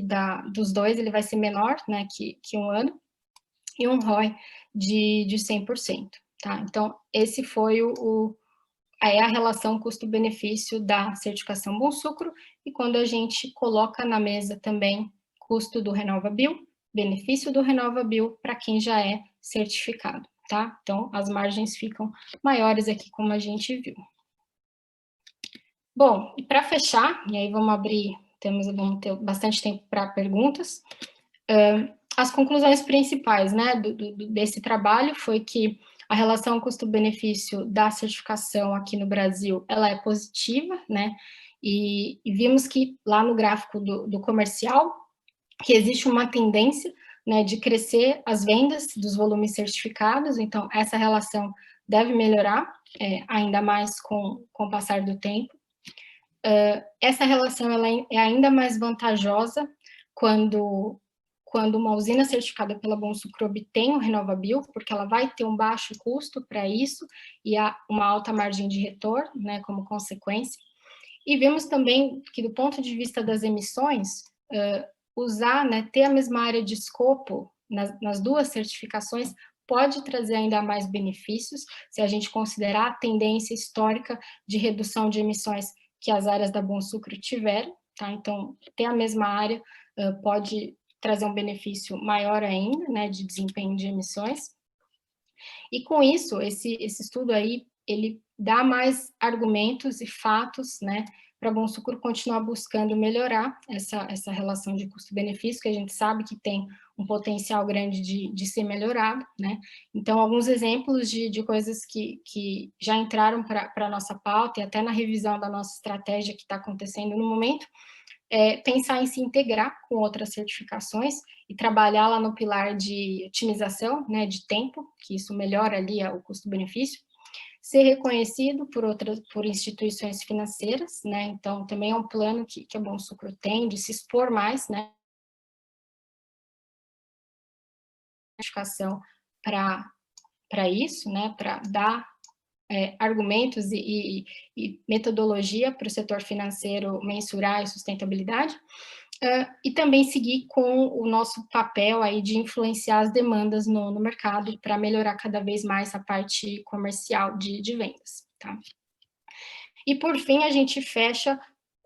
dos dois, ele vai ser menor, né, que 1 ano, e um ROI de 100%, tá? Então, esse foi a relação custo-benefício da certificação Bonsucro, e quando a gente coloca na mesa também custo do RenovaBio, benefício do RenovaBio para quem já é certificado, tá? Então, as margens ficam maiores aqui, como a gente viu. Bom, e para fechar, e aí vamos ter bastante tempo para perguntas, as conclusões principais, né, desse trabalho foi que a relação custo-benefício da certificação aqui no Brasil, ela é positiva, né, e vimos que lá no gráfico do comercial, que existe uma tendência, né, de crescer as vendas dos volumes certificados, então essa relação deve melhorar ainda mais com o passar do tempo. Essa relação ela é ainda mais vantajosa quando uma usina certificada pela Bonsucro obtém o RenovaBio, porque ela vai ter um baixo custo para isso e uma alta margem de retorno, né, como consequência. E vemos também que, do ponto de vista das emissões, ter a mesma área de escopo nas duas certificações pode trazer ainda mais benefícios, se a gente considerar a tendência histórica de redução de emissões que as áreas da Bonsucro tiveram, tá? Então, ter a mesma área pode trazer um benefício maior ainda, né, de desempenho de emissões. E com isso, esse estudo aí, ele dá mais argumentos e fatos, né, para a Bonsucro continuar buscando melhorar essa relação de custo-benefício, que a gente sabe que tem um potencial grande de ser melhorado, né? Então, alguns exemplos de coisas que já entraram para a nossa pauta e até na revisão da nossa estratégia que está acontecendo no momento, pensar em se integrar com outras certificações e trabalhar lá no pilar de otimização, né, de tempo, que isso melhora ali o custo-benefício, ser reconhecido por instituições financeiras, né, então também é um plano que a Bonsucro tem de se expor mais, né, certificação para isso, né, para dar argumentos e metodologia para o setor financeiro mensurar a sustentabilidade, e também seguir com o nosso papel aí de influenciar as demandas no mercado para melhorar cada vez mais a parte comercial de vendas, tá? E, por fim, a gente fecha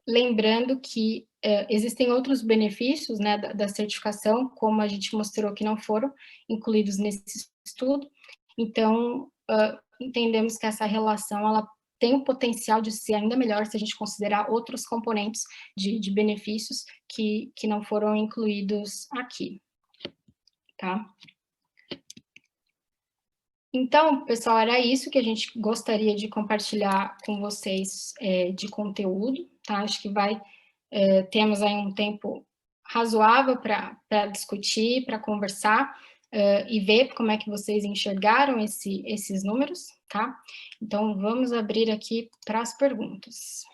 lembrando que existem outros benefícios, né, da certificação, como a gente mostrou que não foram incluídos nesse estudo. Então, entendemos que essa relação ela tem o potencial de ser ainda melhor se a gente considerar outros componentes de benefícios que não foram incluídos aqui, tá? Então, pessoal, era isso que a gente gostaria de compartilhar com vocês de conteúdo, tá? Acho que temos aí um tempo razoável para discutir, para conversar, e ver como é que vocês enxergaram esses números, tá? Então, vamos abrir aqui para as perguntas.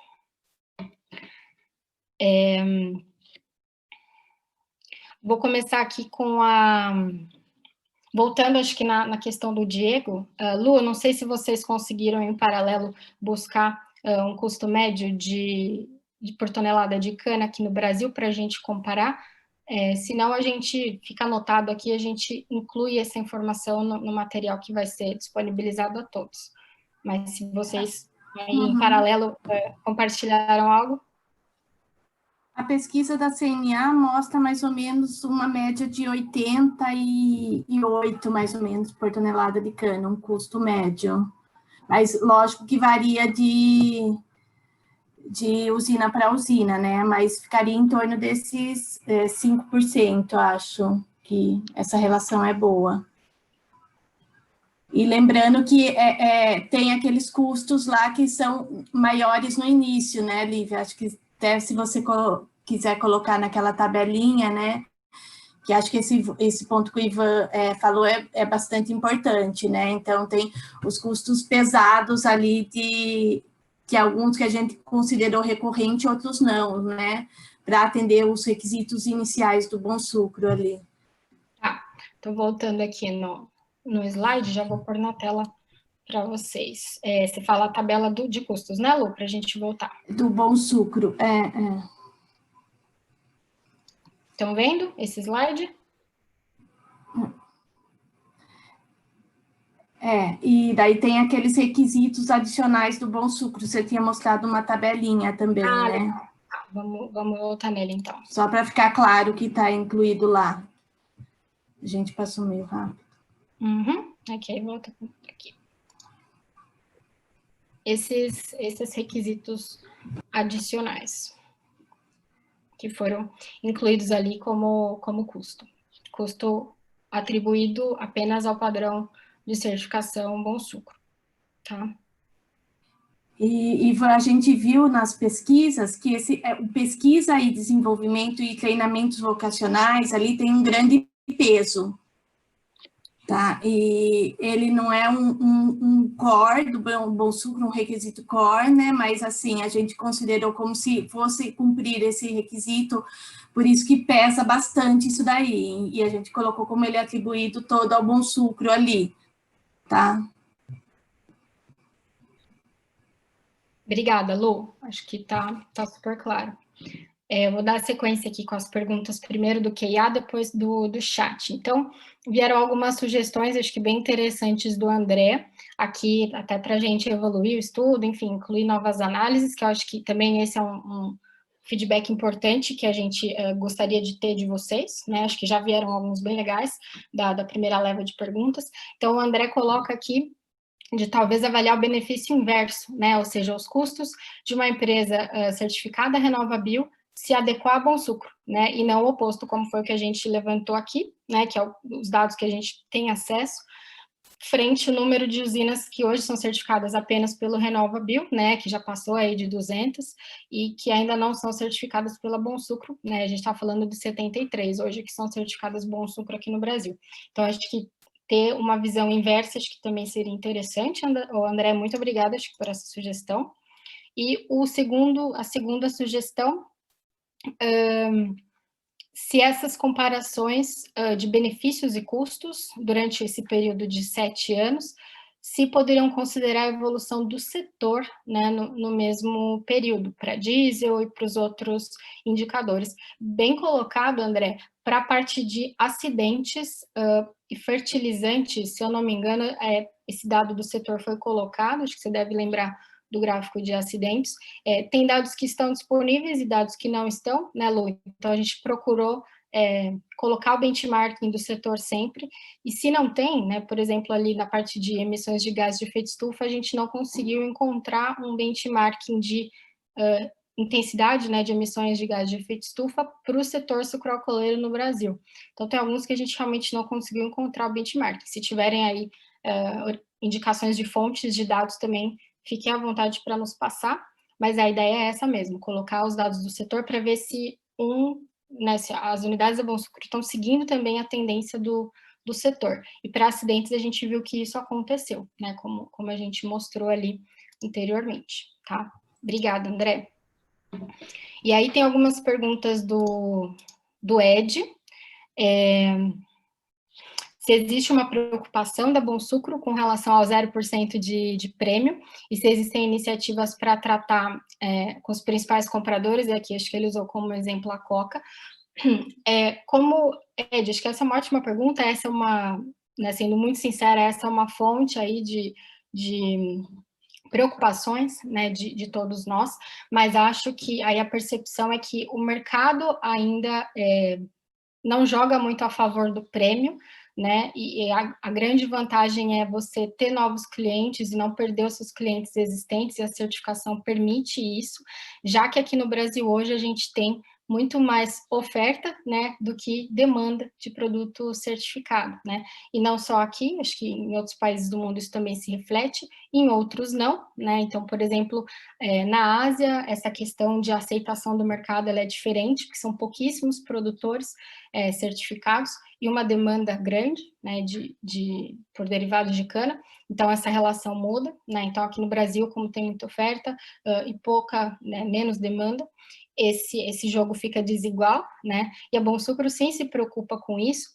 Vou começar aqui com voltando, acho que na questão do Diego. Lu, não sei se vocês conseguiram, em paralelo, buscar um custo médio por tonelada de cana aqui no Brasil para a gente comparar. Senão, a gente fica anotado aqui, a gente inclui essa informação no material que vai ser disponibilizado a todos. Mas se vocês, aí, em paralelo, compartilharam algo? A pesquisa da CNA mostra mais ou menos uma média de 88, mais ou menos, por tonelada de cana, um custo médio. Mas, lógico que varia de usina para usina, né? Mas ficaria em torno desses 5%, acho que essa relação é boa. E lembrando que tem aqueles custos lá que são maiores no início, né, Lívia? Acho que até se você quiser colocar naquela tabelinha, né, que acho que esse ponto que o Ivan falou é bastante importante, né? Então, tem os custos pesados ali que alguns que a gente considerou recorrente, outros não, né? Para atender os requisitos iniciais do Bonsucro ali. Tá, estou voltando aqui no slide, já vou pôr na tela para vocês. Você fala a tabela de custos, né, Lu? Para a gente voltar. Do Bonsucro, Estão vendo esse slide? E daí tem aqueles requisitos adicionais do Bonsucro. Você tinha mostrado uma tabelinha também, né? Legal. Tá, vamos voltar nele, então. Só para ficar claro que está incluído lá. A gente passou meio rápido. Aqui, volta aqui. Esses requisitos adicionais que foram incluídos ali como custo. Custo atribuído apenas ao padrão de certificação Bonsucro, tá? E a gente viu nas pesquisas que o pesquisa e desenvolvimento e treinamentos vocacionais ali tem um grande peso, tá? E ele não é um core do Bonsucro, um requisito core, né? Mas, assim, a gente considerou como se fosse cumprir esse requisito, por isso que pesa bastante isso daí. E a gente colocou como ele é atribuído todo ao Bonsucro ali, tá? Obrigada, Lu. Acho que tá super claro. Vou dar sequência aqui com as perguntas, primeiro do QIA, depois do chat. Então, vieram algumas sugestões, acho que bem interessantes do André, aqui até para a gente evoluir o estudo, enfim, incluir novas análises, que eu acho que também esse é feedback importante que a gente gostaria de ter de vocês, né? Acho que já vieram alguns bem legais da primeira leva de perguntas. Então, o André coloca aqui de talvez avaliar o benefício inverso, né? Ou seja, os custos de uma empresa certificada RenovaBio se adequar a Bom Sucro, né? E não o oposto, como foi o que a gente levantou aqui, né? Que é os dados que a gente tem acesso, frente ao número de usinas que hoje são certificadas apenas pelo RenovaBio, né, que já passou aí de 200, e que ainda não são certificadas pela Bom Sucro, né, a gente está falando de 73 hoje que são certificadas Bom Sucro aqui no Brasil. Então, acho que ter uma visão inversa, acho que também seria interessante. André, muito obrigada, acho que por essa sugestão. E a segunda sugestão, se essas comparações de benefícios e custos durante esse período de 7 anos, se poderiam considerar a evolução do setor, né, no mesmo período, para diesel e para os outros indicadores. Bem colocado, André, para a parte de acidentes e fertilizantes, se eu não me engano, esse dado do setor foi colocado, acho que você deve lembrar do gráfico de acidentes. Tem dados que estão disponíveis e dados que não estão, né, Lu? Então, a gente procurou colocar o benchmarking do setor sempre, e se não tem, né, por exemplo, ali na parte de emissões de gás de efeito estufa, a gente não conseguiu encontrar um benchmarking de intensidade, né, de emissões de gás de efeito estufa para o setor sucroalcooleiro no Brasil. Então, tem alguns que a gente realmente não conseguiu encontrar o benchmarking. Se tiverem aí indicações de fontes de dados também, fiquem à vontade para nos passar, mas a ideia é essa mesmo, colocar os dados do setor para ver se se as unidades da Bom Sucro estão seguindo também a tendência do setor. E para acidentes a gente viu que isso aconteceu, né, como a gente mostrou ali anteriormente, tá? Obrigada, André. E aí tem algumas perguntas do Ed, se existe uma preocupação da Bom Sucro com relação ao 0% de prêmio, e se existem iniciativas para tratar com os principais compradores, e aqui acho que ele usou como exemplo a Coca. Como, Ed, acho que essa é uma ótima pergunta, essa é uma, né, sendo muito sincera, essa é uma fonte aí de preocupações, né, de todos nós, mas acho que aí a percepção é que o mercado ainda não joga muito a favor do prêmio, né? E a grande vantagem é você ter novos clientes e não perder os seus clientes existentes, e a certificação permite isso, já que aqui no Brasil hoje a gente tem muito mais oferta, né, do que demanda de produto certificado, né? E não só aqui, acho que em outros países do mundo isso também se reflete, em outros não, né? Então, por exemplo, na Ásia, essa questão de aceitação do mercado ela é diferente, porque são pouquíssimos produtores certificados e uma demanda grande, né, por derivados de cana, então essa relação muda, né? Então aqui no Brasil, como tem muita oferta e pouca, né, menos demanda, esse jogo fica desigual, né? E a Bom Sucro sim se preocupa com isso,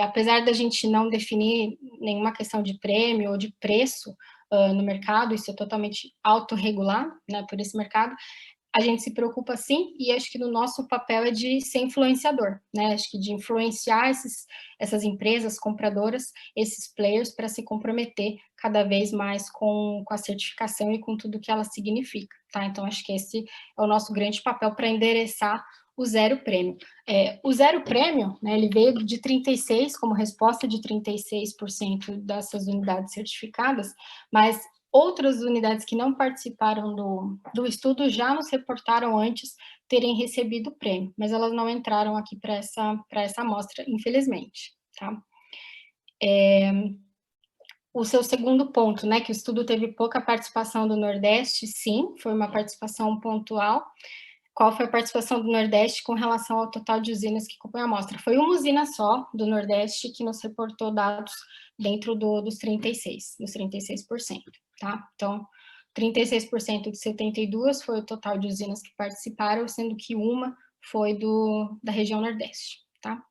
apesar da gente não definir nenhuma questão de prêmio ou de preço no mercado, isso é totalmente autorregulado, né, por esse mercado, a gente se preocupa sim, e acho que no nosso papel é de ser influenciador, né? Acho que de influenciar essas empresas compradoras, esses players, para se comprometer cada vez mais com a certificação e com tudo que ela significa, tá? Então, acho que esse é o nosso grande papel para endereçar o zero prêmio. O zero prêmio, né, ele veio de 36%, como resposta de 36% dessas unidades certificadas, mas outras unidades que não participaram do estudo já nos reportaram antes terem recebido o prêmio, mas elas não entraram aqui para essa amostra, infelizmente, tá? O seu segundo ponto, né, que o estudo teve pouca participação do Nordeste, sim, foi uma participação pontual. Qual foi a participação do Nordeste com relação ao total de usinas que compõem a amostra? Foi uma usina só do Nordeste que nos reportou dados dentro dos 36%, tá? Então, 36% de 72 foi o total de usinas que participaram, sendo que uma foi da região Nordeste, tá?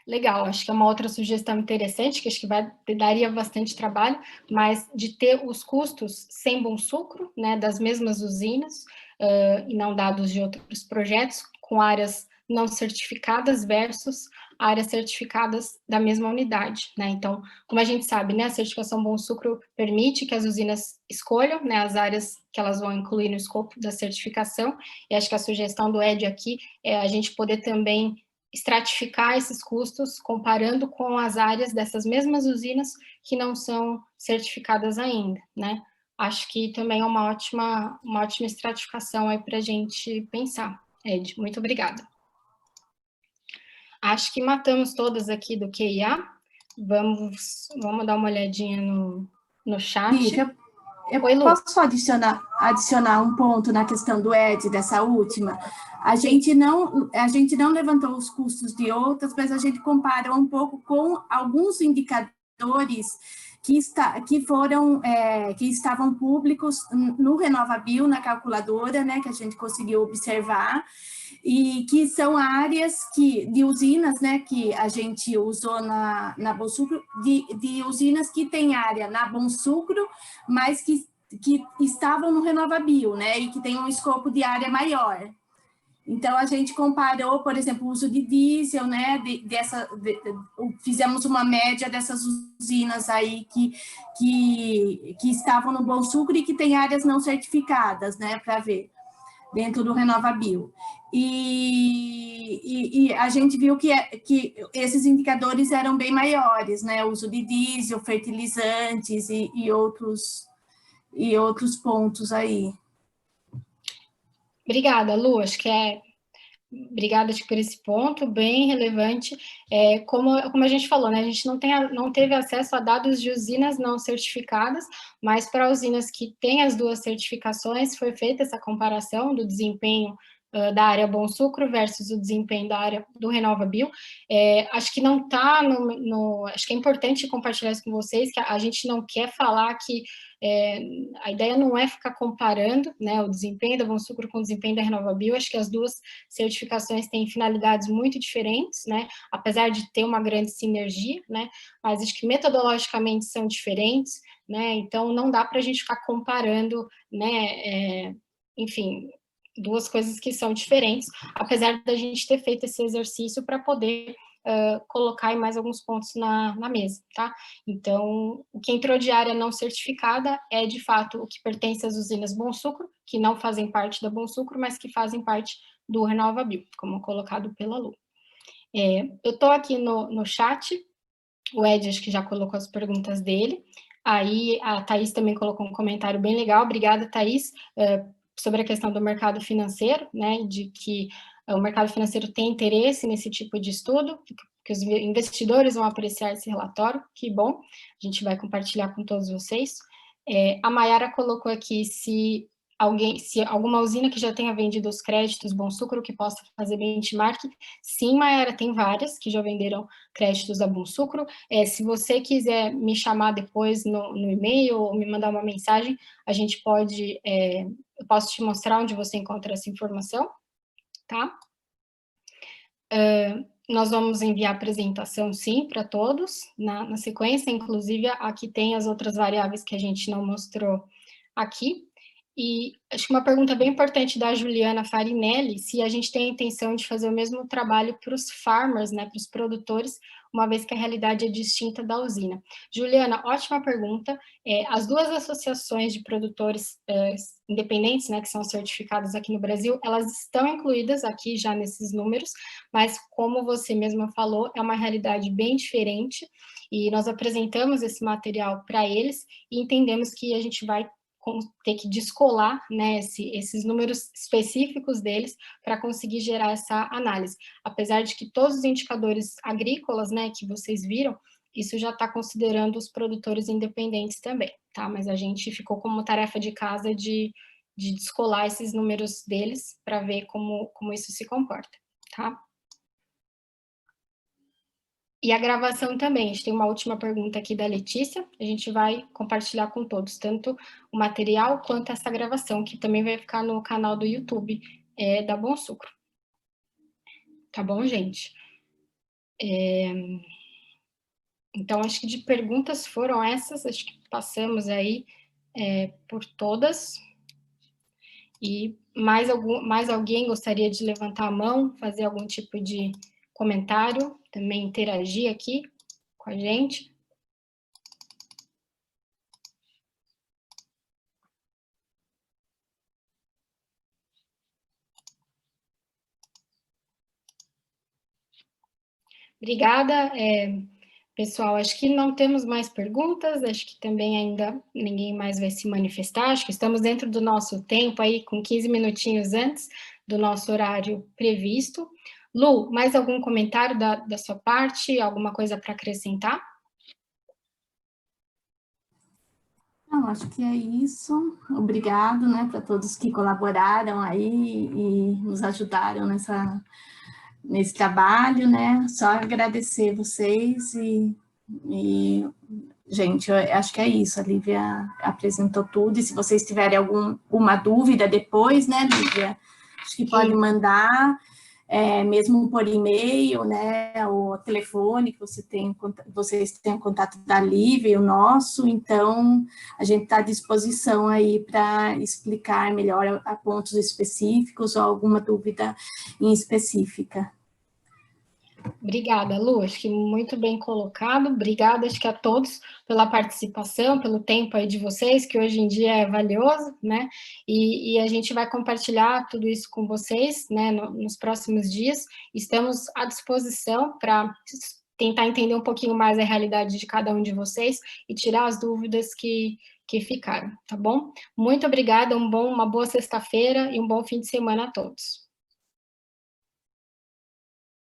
Legal, acho que é uma outra sugestão interessante, que acho que daria bastante trabalho, mas de ter os custos sem Bom Sucro, né, das mesmas usinas, e não dados de outros projetos, com áreas não certificadas versus áreas certificadas da mesma unidade, né? Então, como a gente sabe, né, a certificação Bom Sucro permite que as usinas escolham, né, as áreas que elas vão incluir no escopo da certificação, e acho que a sugestão do Ed aqui é a gente poder também estratificar esses custos, comparando com as áreas dessas mesmas usinas que não são certificadas ainda, né? Acho que também é uma ótima estratificação aí para a gente pensar. Ed, muito obrigada. Acho que matamos todas aqui do QIA. Vamos dar uma olhadinha no chat. Lívia, eu Oi, Lu. posso adicionar um ponto na questão do Ed, dessa última? A gente não levantou os custos de outras, mas a gente comparou um pouco com alguns indicadores que estavam públicos no RenovaBio, na calculadora, né, que a gente conseguiu observar, e que são áreas de usinas, né, que a gente usou na Bom Sucro, de usinas que têm área na Bom Sucro, mas que estavam no RenovaBio, né, e que tem um escopo de área maior. Então, a gente comparou, por exemplo, o uso de diesel, né, fizemos uma média dessas usinas aí que estavam no Bom Sucro e que tem áreas não certificadas, né, para ver, dentro do RenovaBio. E a gente viu que esses indicadores eram bem maiores, né, o uso de diesel, fertilizantes e outros pontos aí. Obrigada, Lu. Acho que obrigada por esse ponto, bem relevante. Como a gente falou, né, a gente não teve acesso a dados de usinas não certificadas, mas para usinas que têm as duas certificações, foi feita essa comparação do desempenho da área Bom Sucro versus o desempenho da área do RenovaBio. Acho que não está acho que é importante compartilhar isso com vocês, que a gente não quer falar que a ideia não é ficar comparando, né, o desempenho da Bom Sucro com o desempenho da RenovaBio. Acho que as duas certificações têm finalidades muito diferentes, né, apesar de ter uma grande sinergia, né, mas acho que metodologicamente são diferentes, né, então não dá para a gente ficar comparando, né, enfim, duas coisas que são diferentes, apesar da gente ter feito esse exercício para poder colocar aí mais alguns pontos na mesa, tá? Então, o que entrou de área não certificada é, de fato, o que pertence às usinas Bom Sucro, que não fazem parte da Bom Sucro, mas que fazem parte do RenovaBio, como colocado pela Lu. Eu estou aqui no chat, o Ed acho que já colocou as perguntas dele, aí a Thaís também colocou um comentário bem legal, obrigada, Thaís, sobre a questão do mercado financeiro, né, de que o mercado financeiro tem interesse nesse tipo de estudo, que os investidores vão apreciar esse relatório, que bom, a gente vai compartilhar com todos vocês. A Mayara colocou aqui se alguma usina que já tenha vendido os créditos Bom Sucro que possa fazer benchmark. Sim, Mayara, tem várias que já venderam créditos da Bom Sucro. Se você quiser me chamar depois no e-mail ou me mandar uma mensagem, a gente pode, eu posso te mostrar onde você encontra essa informação, tá? Nós vamos enviar a apresentação, sim, para todos, na sequência, inclusive aqui tem as outras variáveis que a gente não mostrou aqui. E acho que uma pergunta bem importante da Juliana Farinelli, se a gente tem a intenção de fazer o mesmo trabalho para os farmers, né, para os produtores, uma vez que a realidade é distinta da usina. Juliana, ótima pergunta. As duas associações de produtores independentes, né, que são certificadas aqui no Brasil, elas estão incluídas aqui já nesses números, mas como você mesma falou, é uma realidade bem diferente, e nós apresentamos esse material para eles e entendemos que a gente vai ter que descolar, né, esses números específicos deles para conseguir gerar essa análise. Apesar de que todos os indicadores agrícolas, né, que vocês viram, isso já está considerando os produtores independentes também, tá? Mas a gente ficou como tarefa de casa de descolar esses números deles para ver como isso se comporta, tá? E a gravação também, a gente tem uma última pergunta aqui da Letícia, a gente vai compartilhar com todos, tanto o material quanto essa gravação, que também vai ficar no canal do YouTube da Bom Sucro. Tá bom, gente? Então, acho que de perguntas foram essas, acho que passamos aí por todas. E mais alguém gostaria de levantar a mão, fazer algum tipo de comentário? também interagir aqui com a gente. Obrigada, pessoal. Acho que não temos mais perguntas, acho que também ainda ninguém mais vai se manifestar, acho que estamos dentro do nosso tempo aí, com 15 minutinhos antes do nosso horário previsto. Lu, mais algum comentário da sua parte, alguma coisa para acrescentar? Não, acho que é isso. Obrigado, né, para todos que colaboraram aí e nos ajudaram nesse trabalho, né? Só agradecer vocês e gente, eu acho que é isso. A Lívia apresentou tudo. E se vocês tiverem alguma dúvida depois, né, Lívia, acho que pode mandar. Mesmo por e-mail, né, o telefone que vocês têm o contato da Lívia e o nosso, então a gente está à disposição aí para explicar melhor a pontos específicos ou alguma dúvida em específica. Obrigada, Lu, acho que muito bem colocado. Obrigada, acho que a todos pela participação, pelo tempo aí de vocês, que hoje em dia é valioso, né? E a gente vai compartilhar tudo isso com vocês, né, nos próximos dias. Estamos à disposição para tentar entender um pouquinho mais a realidade de cada um de vocês e tirar as dúvidas que ficaram, tá bom? Muito obrigada, uma boa sexta-feira e um bom fim de semana a todos.